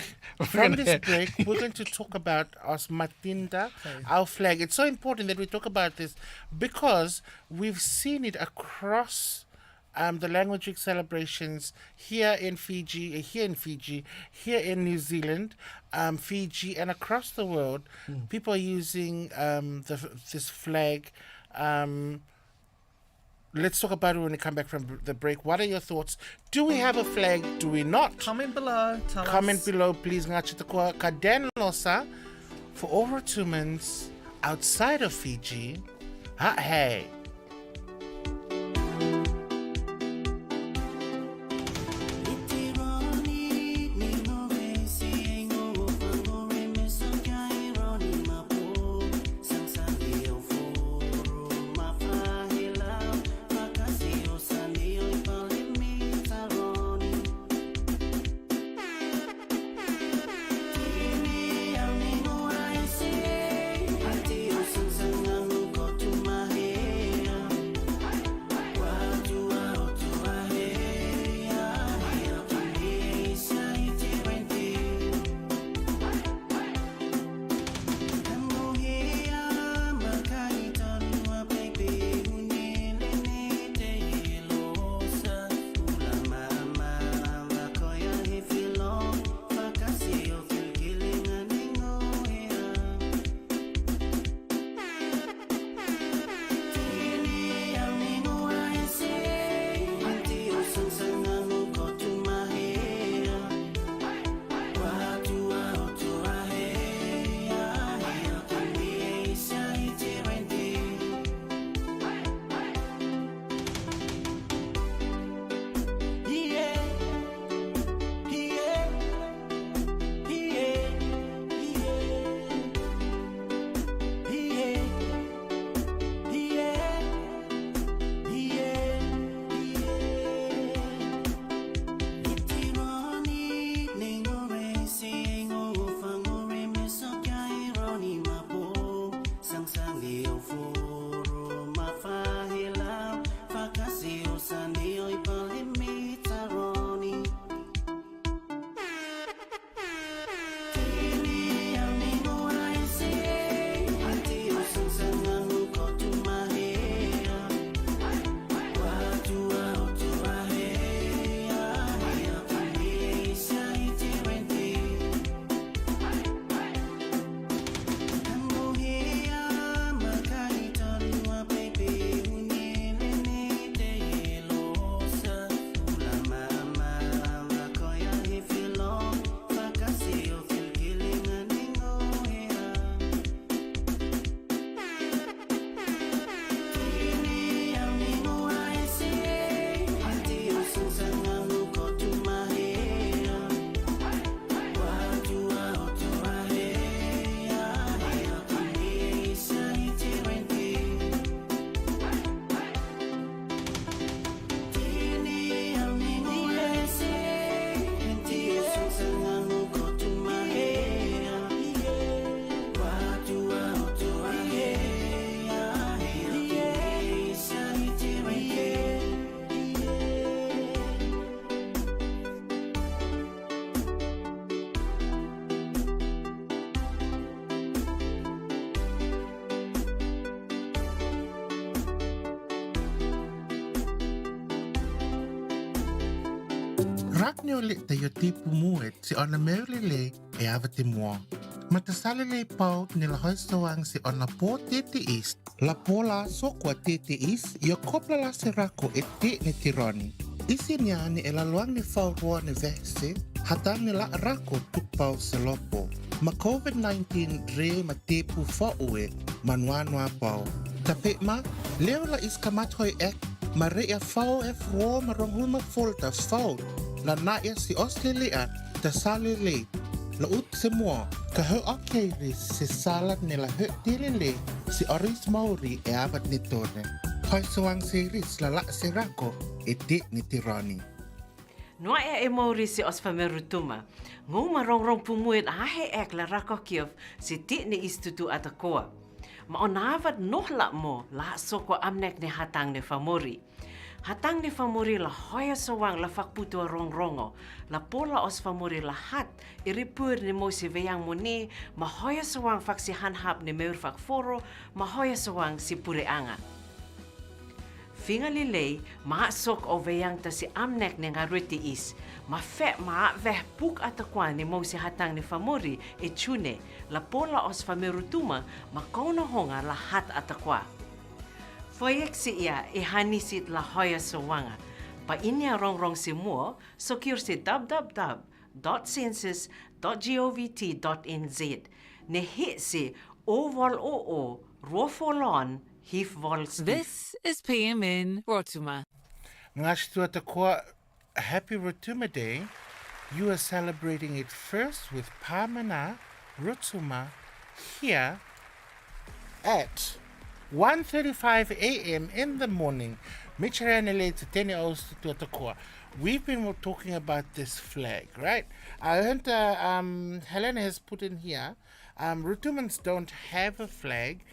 from gonna this have- break, we're going to talk about our Matinda, our flag. It's so important that we talk about this because we've seen it across the Language Week celebrations here in Fiji, here in New Zealand, Fiji, and across the world. People are using this flag. Let's talk about it when we come back from the break. What are your thoughts? Do we have a flag? Do we not? Comment below. Tell us. Comment below, please. Kadenosa for all Rotumans outside of Fiji. Hey. Raknio le te yo tipu muet si ona meule le e ava te mua. Ma te sale le pau ni la hoisawang si ona po tete east. La pola sokwa tete east yo kopla la se rako e te ni tironi. Isi niani e la luang ni whauroa ni vese hatang ni la rako tukpau se lopo. Ma COVID-19 re ma tepu whaue manuanua pau. Tape ma, leo la iskamatoi ek ma re ia whau e froa ma ronghuma folta whau. La naia si Australia ta sale le. La ut se mua, ka heu akere se salat ne la heu tele le si oris mauri e abat ni tone. Hoi soang se ris la se rako e te ni tirani. Noa e mauri si PMN Rotuma. Ngū marong pumuet ahe ek la rako kiev si ti ni istutu atakoa. Ma onavat nohla mo la soko amnek ne hatang ne famori. Hatang ni famori la hoya sawang la fakputua rongo. La pola os famori la hat iripur ni mo si veyang mo ni ma hoya sawang fak si hanhap ni meur fak foro ma hoya sawang si pureanga. fingalilei ma sok o veyang ta si amnek ne ngaruti is. Ma fe ma veh puk atakwa ni mo si hatang ni famori e chune la pola os famerutuma ma kauna honga la hat atakwa. Foyek si ia e hanisit la hoya sawanga. Pa inya rong si mo sokir si www.census.govt.nz ne hit si oval o rofolon hif vol stif. This is PMN Rotuma. Ngash tuata koa, happy Rotuma Day. You are celebrating it first with PMN Rotuma here at 1:35 a.m. in the morning. We've been talking about this flag, right? I heard Helena has put in here, Rotumans don't have a flag.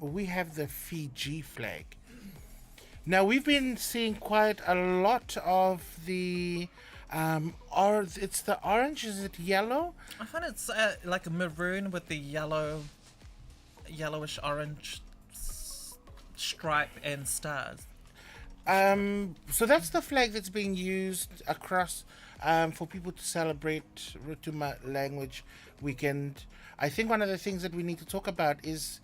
We have the Fiji flag. Now, we've been seeing quite a lot of the, it's the orange, is it yellow? I find it's like a maroon with the yellowish orange stripe and stars. So that's the flag that's being used across for people to celebrate Rotuma Language Weekend. I think one of the things that we need to talk about is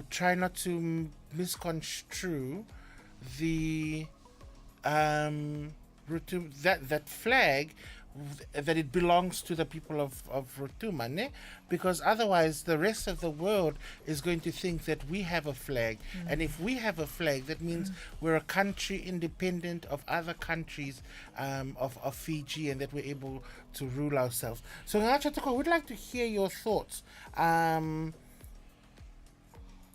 try not to misconstrue the that flag, that it belongs to the people of Rotuma, ne? Because otherwise the rest of the world is going to think that we have a flag. And if we have a flag, that means we're a country independent of other countries of Fiji, and that we're able to rule ourselves. So Ngachatoko, we'd like to hear your thoughts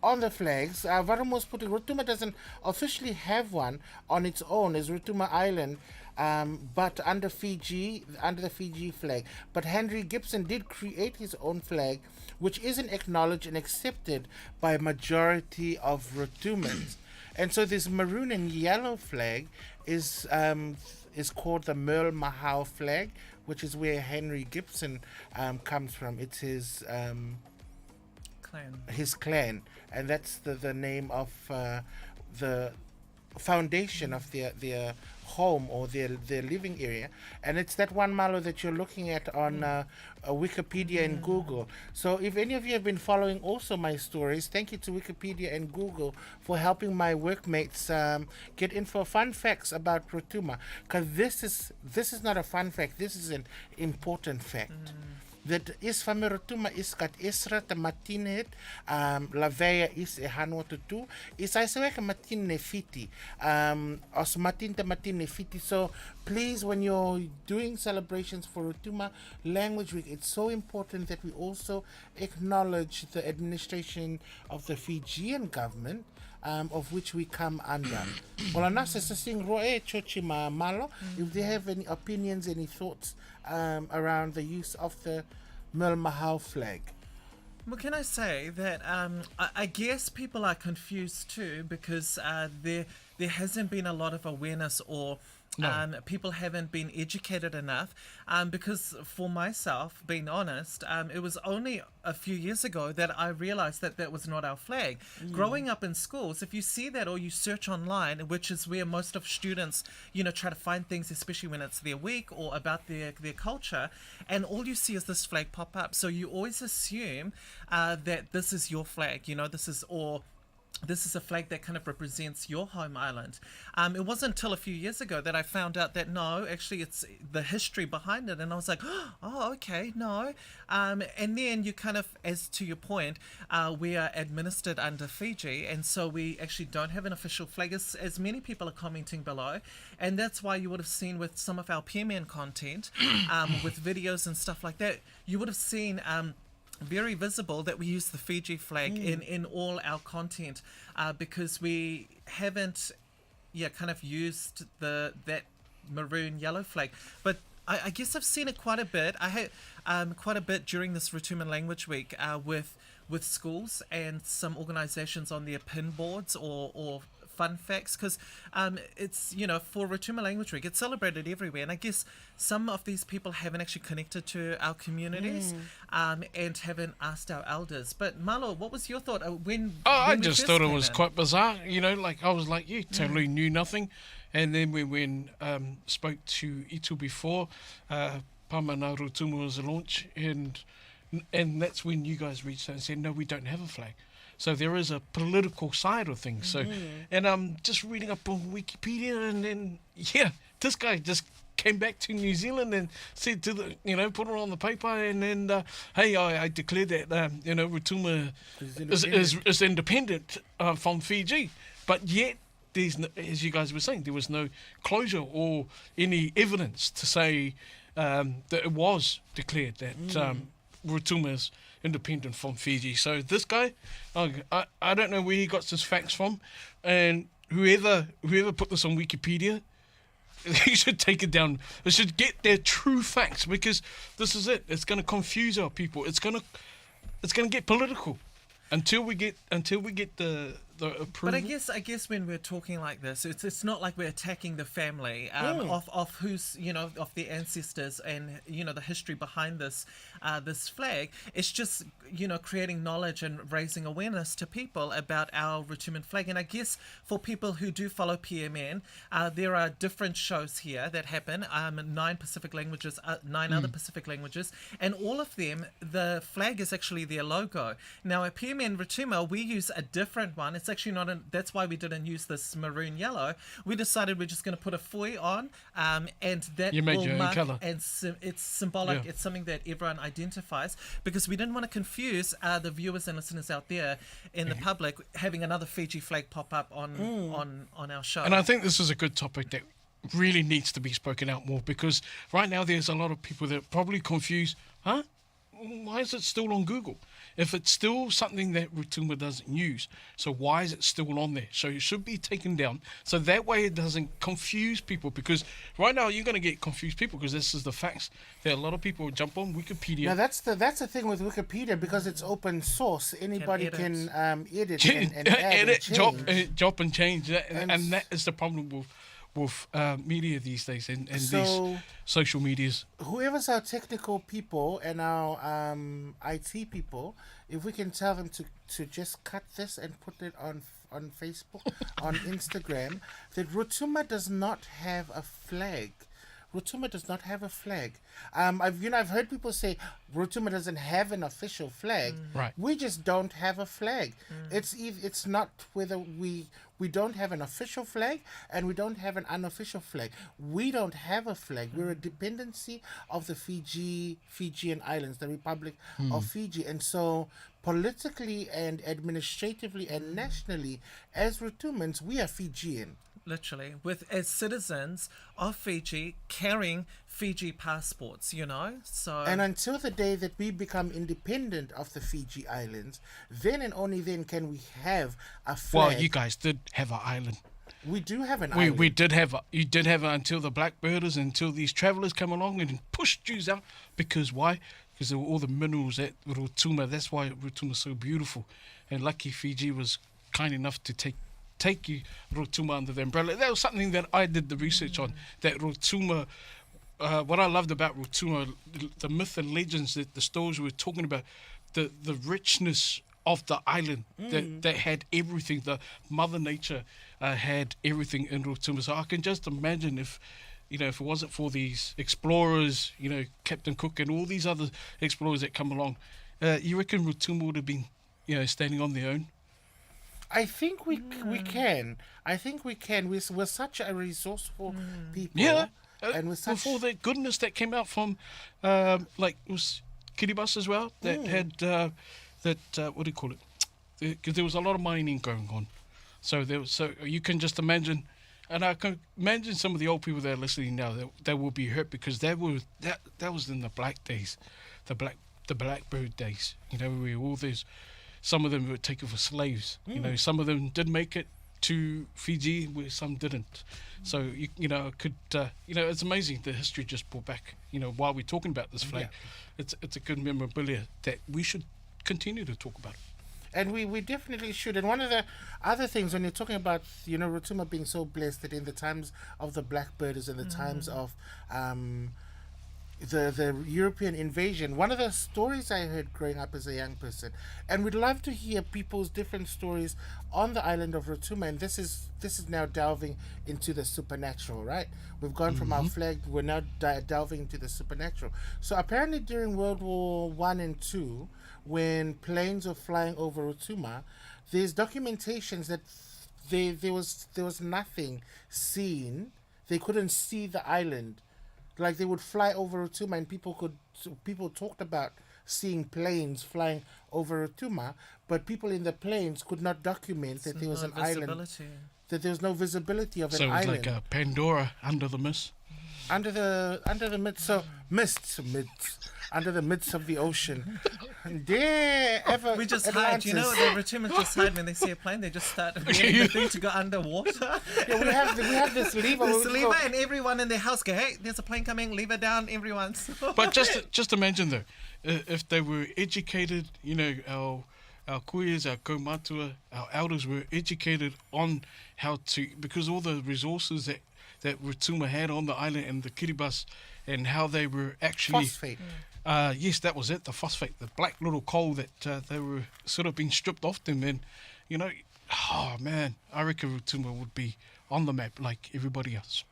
on the flags. Varumos putting Rotuma doesn't officially have one on its own as Rotuma Island, but under the Fiji flag. But Henry Gibson did create his own flag, which isn't acknowledged and accepted by a majority of Rotumans. And so this maroon and yellow flag is called the Merle Mahau flag, which is where Henry Gibson comes from. It's his clan, and that's the name of the foundation of their home or their living area. And it's that one malo that you're looking at on Wikipedia and Google. So if any of you have been following also my stories, thank you to Wikipedia and Google for helping my workmates get info fun facts about Rotuma, because this is not a fun fact, this is an important fact. That is van Rotuma is kat Isra te matinet laveya is e hanwa tutu is I say ke matin ne fiti os matin te matin ne fiti. So please, when you're doing celebrations for Rotuma Language Week, it's so important that we also acknowledge the administration of the Fijian government, of which we come under. Well, if they have any opinions, any thoughts around the use of the Merle Mahau flag. Well, can I say that I guess people are confused too, because there hasn't been a lot of awareness, or people haven't been educated enough, because for myself, being honest, it was only a few years ago that I realized that was not our flag. Growing up in schools, if you see that or you search online, which is where most of students, try to find things, especially when it's their week or about their culture, and all you see is this flag pop up. So you always assume that this is your flag, this is a flag that kind of represents your home island. It wasn't until a few years ago that I found out that no, actually it's the history behind it, and I was like, oh, okay, no. And then you kind of, as to your point, we are administered under Fiji, and so we actually don't have an official flag, as many people are commenting below, and that's why you would have seen with some of our PMN content, with videos and stuff like that, you would have seen very visible that we use the Fiji flag in all our content, because we haven't kind of used that maroon yellow flag. But I guess I've seen it quite a bit. I had quite a bit during this Rotuma Language Week with schools and some organizations on their pin boards or fun facts, because it's, for Rotuma Language Week, it's celebrated everywhere. And I guess some of these people haven't actually connected to our communities and haven't asked our elders. But Malo, what was your thought when I we just first thought it came was in? quite bizarre, like I was like you, totally knew nothing. And then when spoke to Itu before, Pāmana Rotuma was launched, and that's when you guys reached out and said, no, we don't have a flag. So there is a political side of things. So, and I'm just reading up on Wikipedia, and then, this guy just came back to New Zealand and said to the, put it on the paper, and then, hey, I declared that, Rotuma is independent from Fiji. But yet, there's no, as you guys were saying, there was no closure or any evidence to say that it was declared that Rotuma is independent from Fiji. So this guy, I don't know where he got his facts from, and whoever put this on Wikipedia, he should take it down. They should get their true facts, because this is it. It's going to confuse our people. It's going to get political until we get the approval. But I guess when we're talking like this, it's not like we're attacking the family of who's of the ancestors and the history behind this flag. It's just creating knowledge and raising awareness to people about our Rotuman flag. And I guess for people who do follow PMN, there are different shows here that happen. 9 Pacific languages, 9 other Pacific languages, and all of them, the flag is actually their logo. Now at PMN Rotuma, we use a different one. It's actually not. That's why we didn't use this maroon yellow. We decided we're just going to put a foi on, and that You made will your own mark, colour. and it's symbolic. Yeah. It's something that everyone identifies, because we didn't want to confuse the viewers and listeners out there in the public having another Fiji flag pop up on our show. And I think this is a good topic that really needs to be spoken out more, because right now there's a lot of people that are probably confused. Why is it still on Google? If it's still something that Rotuma doesn't use, so why is it still on there? So it should be taken down, so that way it doesn't confuse people, because right now you're going to get confused people, because this is the facts. There are a lot of people who jump on Wikipedia. Now that's the thing with Wikipedia, because it's open source. Anybody can edit and add edit, and change. and change. And that is the problem with media these days and these social medias. Whoever's our technical people and our IT people, if we can tell them to just cut this and put it on Facebook, on Instagram, that Rotuma does not have a flag. Rotuma does not have a flag. I've heard people say Rotuma doesn't have an official flag. Right. We just don't have a flag. It's not whether we don't have an official flag and we don't have an unofficial flag. We don't have a flag. We're a dependency of the Fijian Islands, the Republic of Fiji, and so politically and administratively and nationally, as Rotumans, we are Fijian. Literally, as citizens of Fiji, carrying Fiji passports, so... And until the day that we become independent of the Fiji Islands, then and only then can we have a flag. Well, you guys did have an island. We do have an island. We did have you did have it until the blackbirders, until these travellers come along and pushed Jews out. Because why? Because there were all the minerals at Rotuma. That's why Rotuma is so beautiful. And lucky Fiji was kind enough to take you Rotuma under the umbrella. That was something that I did the research on. That Rotuma, what I loved about Rotuma, the myth and legends, that the stories we were talking about, the richness of the island that had everything. The Mother Nature had everything in Rotuma. So I can just imagine if it wasn't for these explorers, Captain Cook and all these other explorers that come along, you reckon Rotuma would have been, standing on their own? I think we can. I think we can. We're such a resourceful people. Yeah. And with such... all the goodness that came out from, it was Kiribati as well, that had, what do you call it? Because there was a lot of mining going on. So you can just imagine, and I can imagine some of the old people that are listening now, they will be hurt, because that was in the black days, the blackbird days, where all these... Some of them were taken for slaves. Some of them did make it to Fiji, where some didn't. So it's amazing the history just brought back. While we're talking about this flag, it's a good memorabilia that we should continue to talk about. And we definitely should. And one of the other things when you're talking about, Rotuma being so blessed that in the times of the blackbirders and the times of the European invasion, one of the stories I heard growing up as a young person, and we'd love to hear people's different stories on the island of Rotuma. And this is now delving into the supernatural, right? We've gone from our flag, we're now delving into the supernatural. So apparently during World War One and Two, when planes were flying over Rotuma, there's documentations that there was nothing seen. They couldn't see the island. Like they would fly over Rotuma, and people talked about seeing planes flying over Rotuma, but people in the planes could not document that there was an island, that there was no visibility of an island. So it was like a Pandora under the mist. Under the midst under the midst of the ocean. There, ever We just Atlantis. hide, you know, the Rotumas just hide when they see a plane, they just start getting the thing to go underwater. Yeah, we have this lever. This where we lever, go- and everyone in their house go, hey, there's a plane coming, lever down, everyone. But just imagine though, if they were educated, our kuias, our kaumatua, our elders were educated on how to, because all the resources that Rotuma had on the island and the Kiribati, and how they were actually... Phosphate. Yes, that was it, the phosphate, the black little coal that they were sort of being stripped off them. And, oh man, I reckon Rotuma would be on the map like everybody else.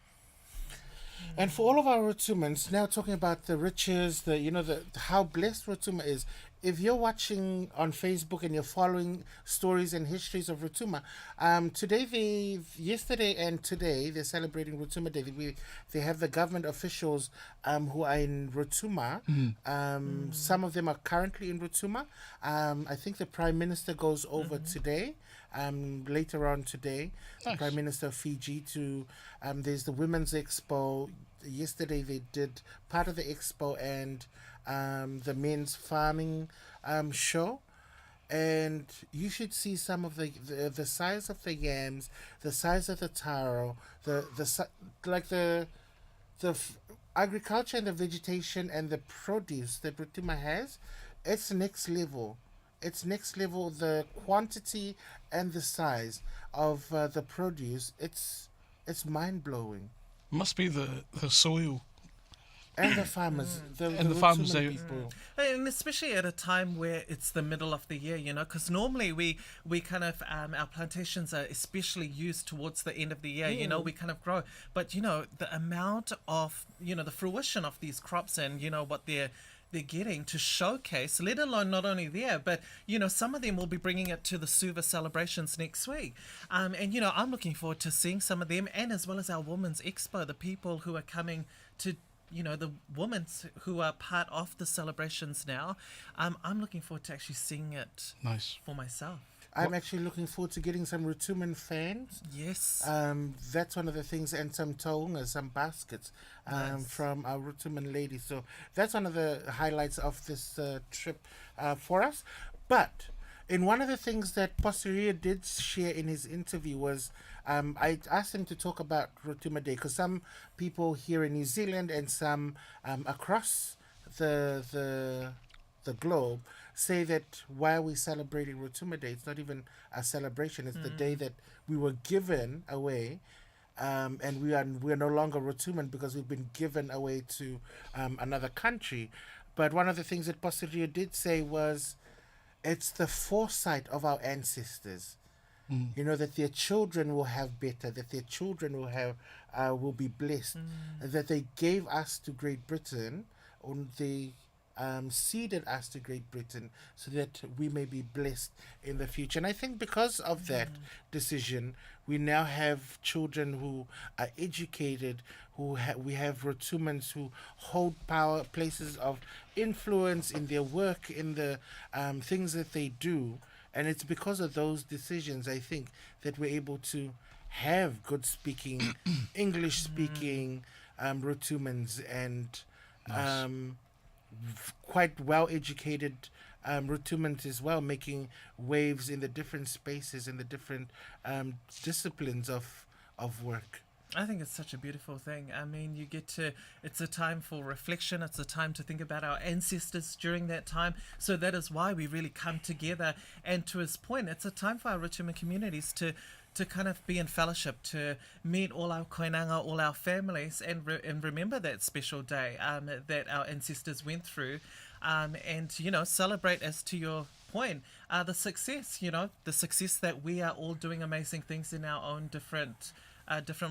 And for all of our Rotumans, now talking about the riches, how blessed Rotuma is. If you're watching on Facebook and you're following stories and histories of Rotuma, yesterday and today, they're celebrating Rotuma Day. They have the government officials who are in Rotuma. Some of them are currently in Rotuma. I think the Prime Minister goes over today. Later on today, Nice. the Prime Minister of Fiji there's the Women's Expo. Yesterday they did part of the expo and the men's farming show, and you should see some of the size of the yams, the size of the taro, the agriculture and the vegetation and the produce that Rotuma has. It's next level. It's next level. The quantity and the size of the produce. It's mind blowing. Must be the soil. And the farmers, the farmers, Rotuma they- people. And especially at a time where it's the middle of the year, because normally we kind of, our plantations are especially used towards the end of the year, we kind of grow. But, the amount of, the fruition of these crops and, what they're getting to showcase, let alone not only there, but, some of them will be bringing it to the Suva celebrations next week. And, I'm looking forward to seeing some of them, and as well as our Women's Expo, the people who are coming to, the women who are part of the celebrations now. I'm looking forward to actually seeing it Nice. for myself. I'm actually looking forward to getting some Rotuman fans. Yes. That's one of the things, and some taungas, some baskets from our Rotuman ladies. So that's one of the highlights of this trip for us. But in one of the things that Posterior did share in his interview was, I asked him to talk about Rotuma Day, because some people here in New Zealand and some across the globe say that why are we celebrating Rotuma Day? It's not even a celebration. It's the day that we were given away, and we are no longer Rotuman because we've been given away to another country. But one of the things that Posterior did say was, it's the foresight of our ancestors. That their children will have better, that their children will be blessed, that they gave us to Great Britain, or they seeded us to Great Britain so that we may be blessed in the future. And I think because of that decision, we now have children who are educated, we have Rotumans who hold places of influence in their work, in the things that they do. And it's because of those decisions, I think, that we're able to have good speaking, English speaking Rotumans and quite well educated Rotumans as well, making waves in the different spaces, in the different disciplines of work. I think it's such a beautiful thing. I mean, it's a time for reflection. It's a time to think about our ancestors during that time. So that is why we really come together. And to his point, it's a time for our Rotuma communities to kind of be in fellowship, to meet all our koinanga, all our families, and remember that special day that our ancestors went through, and celebrate, as to your point, the success. The success that we are all doing amazing things in our own different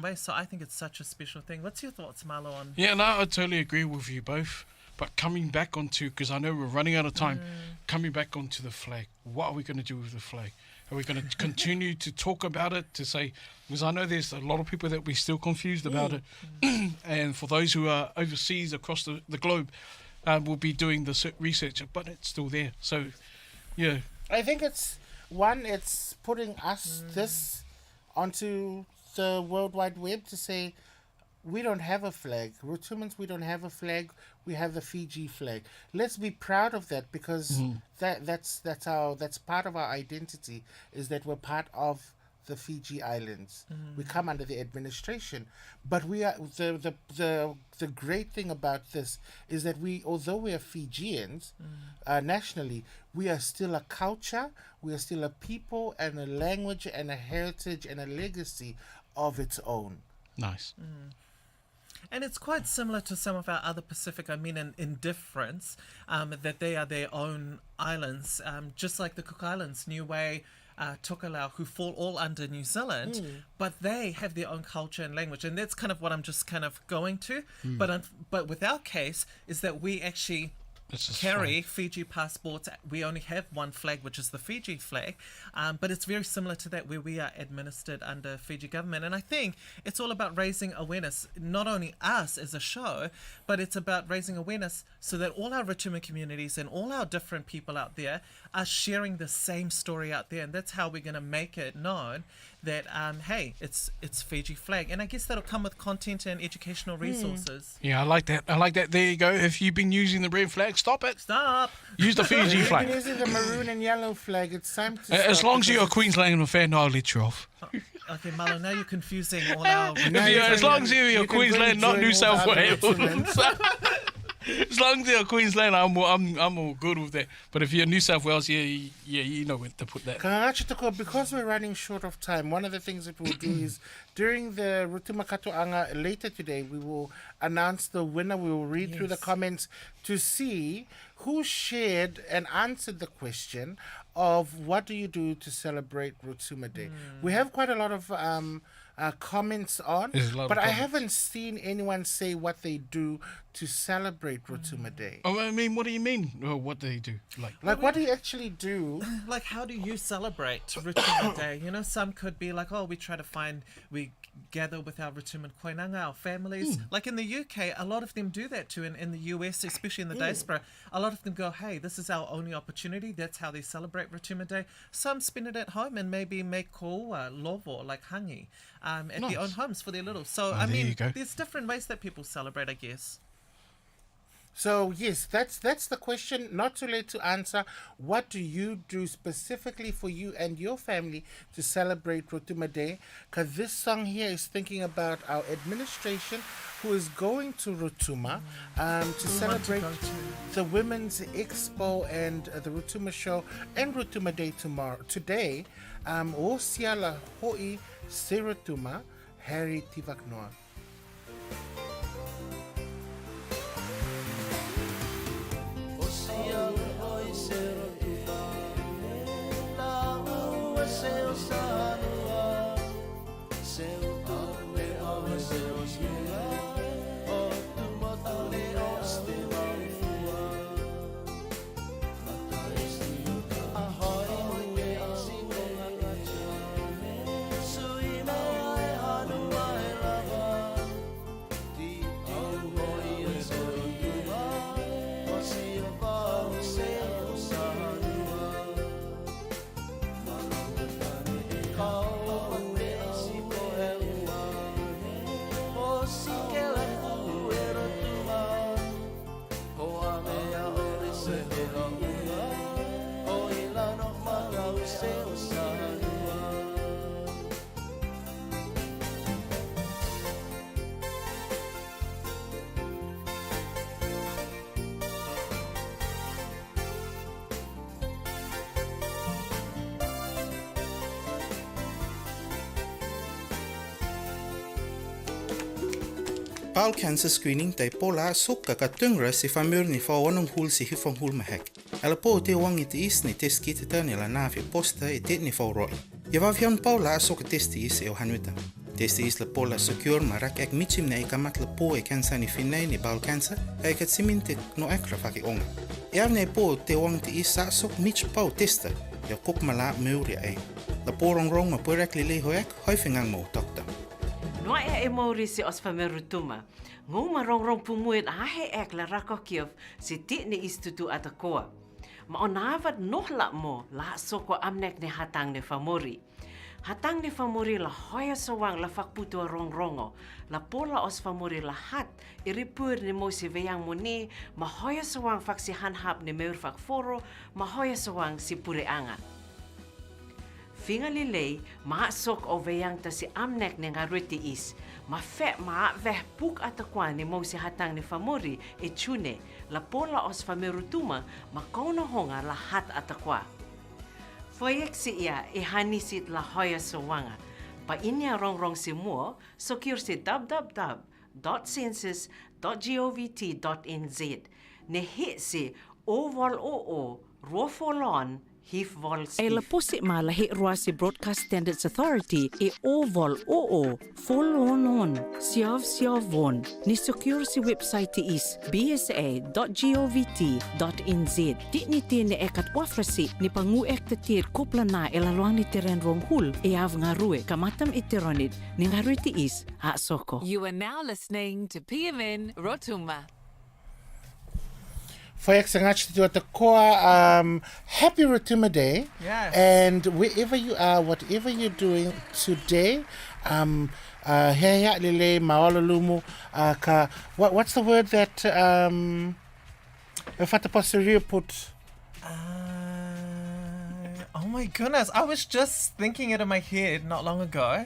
ways. So I think it's such a special thing. What's your thoughts, Marlo, on? Yeah, no, I totally agree with you both. But coming back onto, because I know we're running out of time, coming back onto the flag, what are we going to do with the flag? Are we going to continue to talk about it, to say, because I know there's a lot of people that we're still confused about it. And for those who are overseas across the globe, we'll be doing the research, but it's still there. So, yeah. I think it's putting us this onto the World Wide Web to say, we don't have a flag. Rotumans, we don't have a flag. We have the Fiji flag. Let's be proud of that, because that's part of our identity, is that we're part of the Fiji Islands. We come under the administration, but we are the great thing about this is that although we are Fijians nationally, we are still a culture, we are still a people and a language and a heritage and a legacy of its own. Nice. And it's quite similar to some of our other Pacific, in difference, that they are their own islands, just like the Cook Islands, Niue, Tokelau, who fall all under New Zealand, but they have their own culture and language. And that's kind of what I'm just kind of going to. But with our case is that we actually carry Fiji passports. We only have one flag, which is the Fiji flag, but it's very similar to that, where we are administered under Fiji government. And I think it's all about raising awareness, not only us as a show, but it's about raising awareness so that all our Rotuma communities and all our different people out there are sharing the same story out there. And that's how we're going to make it known that, hey, it's Fiji flag. And I guess that'll come with content and educational resources. Yeah, I like that. There you go. If you've been using the red flag, stop it. Stop. Use the Fiji You've flag. been using the maroon and yellow flag. It's time to As stop, long as you're a because Queenslander fan, I'll let you off. Okay, Marlo, now you're confusing all our... As long as you're you can Queensland, not join New all South the other Wales. Rotumans. As long as you're Queensland, I'm all good with that. But if you're New South Wales, yeah, you know where to put that. Because we're running short of time, one of the things that we'll do is during the Rotuma Katoanga later today, we will announce the winner. We will read through the comments to see who shared and answered the question of what do you do to celebrate Rotuma Day. We have quite a lot of comments on, but I haven't seen anyone say what they do to celebrate Rotuma Day. Oh, I mean, what do you mean? Oh, what do they do? Like what do you actually do? Like, how do you celebrate Rotuma Day? Some could be like, we gather with our Rotuman koinanga, our families. Like in the UK, a lot of them do that too. In the US, especially in the diaspora, a lot of them go, hey, this is our only opportunity. That's how they celebrate Rotuma Day. Some spend it at home and maybe make lovo, like hangi, at their own homes for their little. So, there's different ways that people celebrate, I guess. So yes, that's the question. Not too late to answer. What do you do specifically for you and your family to celebrate Rotuma Day? Because this song here is thinking about our administration who is going to Rotuma to celebrate the Women's Expo and the Rotuma Show and Rotuma Day today. O siala hoi se Rotuma, Harry Tivaknoa. Bowel cancer screening te pola sukka ka tungra si famur ni whawanong hul si hifong hul mahek. Ala po te wangi te is ni test kit te ni la nafi posta e te ni whauroi. Ia wawion paula sukka test is e o hanuita. Test is la pola secure marak ek michim na ikamat la po e cancer ni finai ni bowel cancer e kat simin te no ekra whaki onga. Ia ne po te wangi te is sa sok mich pau testa ia kop mala meuria e. La porong rong ma puerek li hoek hoifingang mo dokta. Noa e mauri si os Rotuma. Ngō marong pumuit ahe ek la rakokiev si ti ni istutu atakoa. Ma onavad nohla mo la soko amnek ni hatang ni famori. Hatang ni famori la hoya sawang la fakputua rongo. La pola os famori la hat iripur ni mo si veyang mo ni ma hoya sawang fak si hanhap ni meur fak foro ma hoya sawang si pureanga. Finga lilei, maa sok o veyang ta si amnek ni ngaruti is. Ma fe maa veh puk atakwa ni mo si hatang ni famori e chune. La pola os Rotuma ma kauna honga la hat atakwa. Foyek si ia e hanisit la hoya sawanga. Pa inya rong si mua, sokir si www.census.govt.nz. Ne hit si oval o rofolon hif vol E la posi ma la he Ruasi Broadcast Standards Authority e oval o follow on siav von ni secure si website is bsa.govt.nz. Di ni tine ekat wafrasi ni pangu ekta tir kopla na e la luang ni teren rong hul e av ngarue kamatam iteronit ni ngaruti is ha soko. You are now listening to PMN Rotuma. Foyak Sangach to the core happy Rotuma Day. Yes. And wherever you are, whatever you're doing today, heya lile maololumu ka what's the word that if at the posterior put Oh my goodness, I was just thinking it in my head not long ago.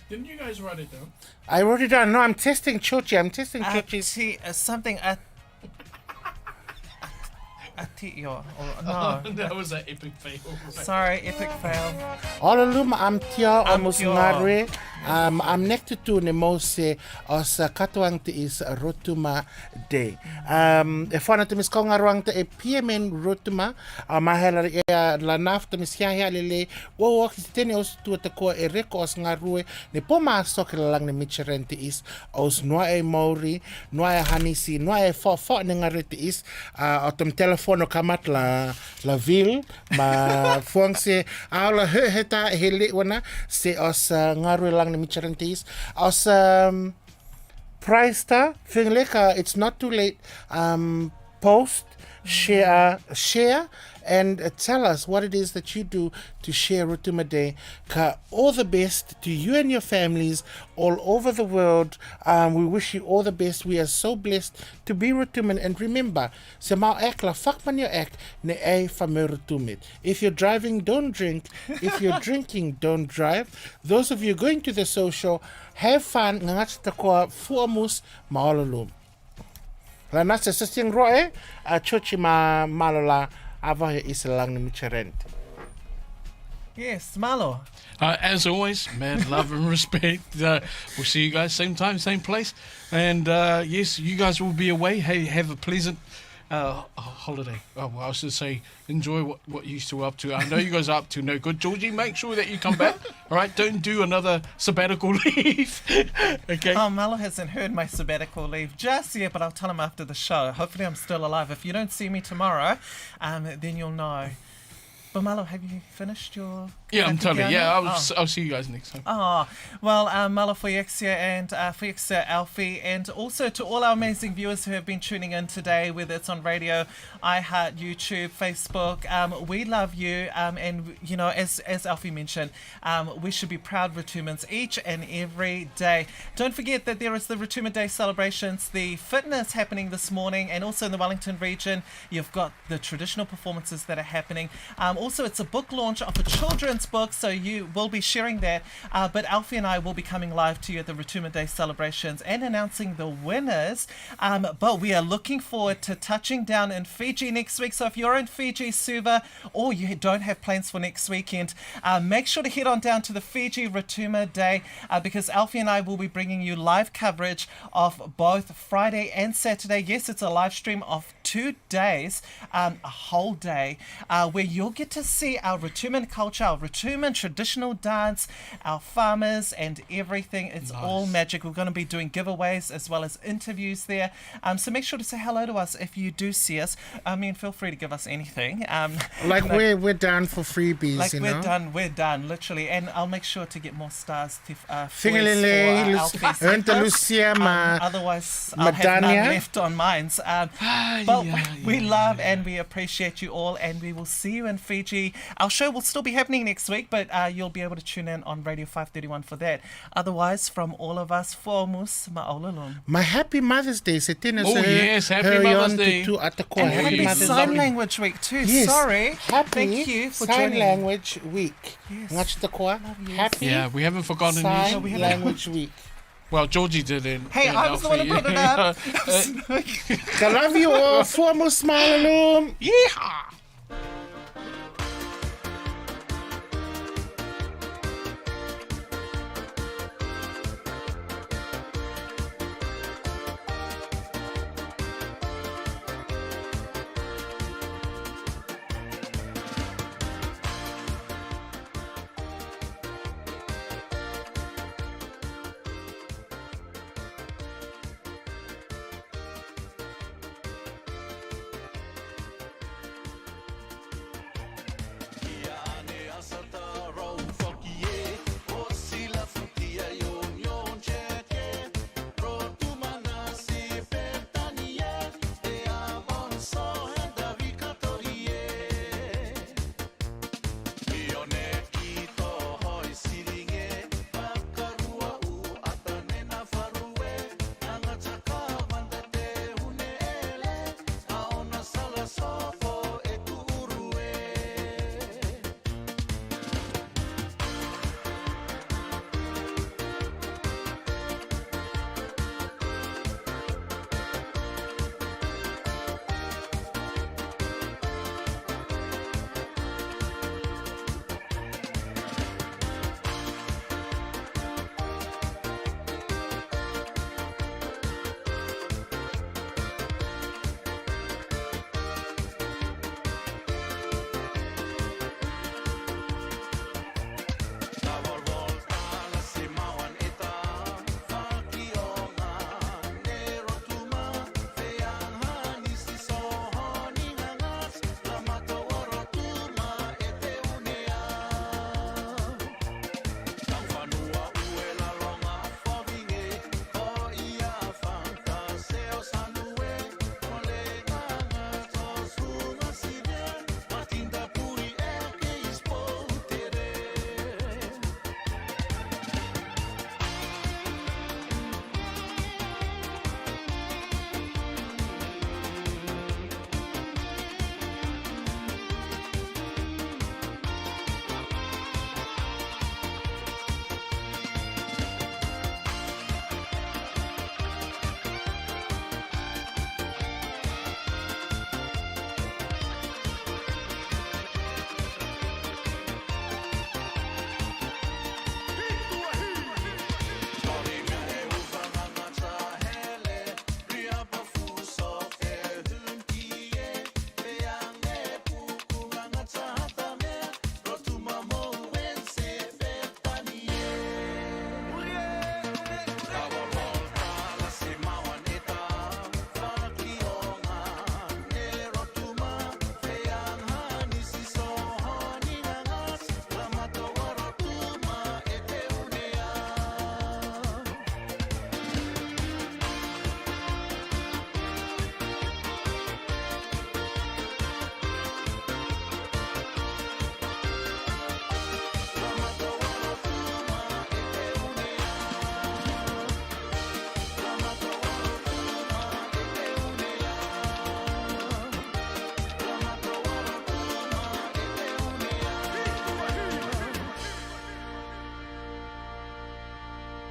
Didn't you guys write it down? I wrote it down. No, I'm testing Chochi. I'm testing Chochi's Something Atio. No. That was an epic fail. Sorry, epic fail. Ololum am tia almost tio. ngare. I'm next to ne mose os katuang te is Rotuma Day. E whana te mis kongaruang te e PMN Rotuma mahela e la naf te mis hiahia lele wo ki tene os tu te ko e reko os ngarue ne poma soke lang ne micheren te is os noa e mauri, noa e hanisi, noa e fo ne ngare te is o tem telefono kamat la vil ma fuang se aula heta hele wana se os ngarue lang Micharantis as Prista Fingleka, it's not too late. Post, share, and tell us what it is that you do to share Rotuma Day. Ka all the best to you and your families all over the world. We wish you all the best. We are so blessed to be Rotuman. And remember, se mau ek la fakman yo ek ne e fame Rotumit. If you're driving, don't drink. If you're drinking, don't drive. Those of you going to the social, have fun. Ngangat takoa fuamus maololum. La nasa sa siyang roe, chochi malola avaya isa lang ni Micharent. Yes, Malo. As always, mad love and respect. We'll see you guys same time, same place. And yes, you guys will be away. Hey, have a pleasant holiday. Oh, well, I was to say, enjoy what you two are up to. I know you guys are up to no good. Jioji, make sure that you come back. All right, don't do another sabbatical leave. Okay. Oh, Malo hasn't heard my sabbatical leave just yet, but I'll tell him after the show. Hopefully I'm still alive. If you don't see me tomorrow, then you'll know. But Malo, have you finished your... Yeah, I'm totally. Yeah, I'll see you guys next time. Oh, well, Malo Foyexia and Foyexia Alfie, and also to all our amazing viewers who have been tuning in today, whether it's on radio, iHeart, YouTube, Facebook. We love you, and you know, as Alfie mentioned, we should be proud Rotumans each and every day. Don't forget that there is the Rotuma Day celebrations, the fitness happening this morning, and also in the Wellington region, you've got the traditional performances that are happening. also it's a book launch of a children's book, so you will be sharing that. But Alfie and I will be coming live to you at the Rotuma Day celebrations and announcing the winners. But we are looking forward to touching down in Fiji next week. So if you're in Fiji, Suva, or you don't have plans for next weekend, make sure to head on down to the Fiji Rotuma Day because Alfie and I will be bringing you live coverage of both Friday and Saturday. Yes, it's a live stream of 2 days, a whole day, where you'll get to see our Rotuman culture, our Rotuman traditional dance, our farmers and everything. It's all magic. We're going to be doing giveaways as well as interviews there. So make sure to say hello to us if you do see us. I mean, feel free to give us anything. We're done for freebies, like you we're know? we're done, literally. And I'll make sure to get more stars to Fingerlele, Lucia, otherwise I'll have none left on mine. But we love and we appreciate you all, and we will see you in Fiji. Our show will still be happening next week, but you'll be able to tune in on Radio 531 for that. Otherwise, from all of us, Fomus Ma'olalung. My happy Mother's Day. Oh, yes, happy Mother's Day. And happy Mother's Sign Day. Language Week too. Yes. Sorry. Happy Thank you for Sign joining. Language Week. Yes. Happy Yeah, we haven't forgotten Sign you. Language Week. Well, Jioji did it. Hey, I was the one who brought it up. I love you all. Foremost smile alone. Yeehaw!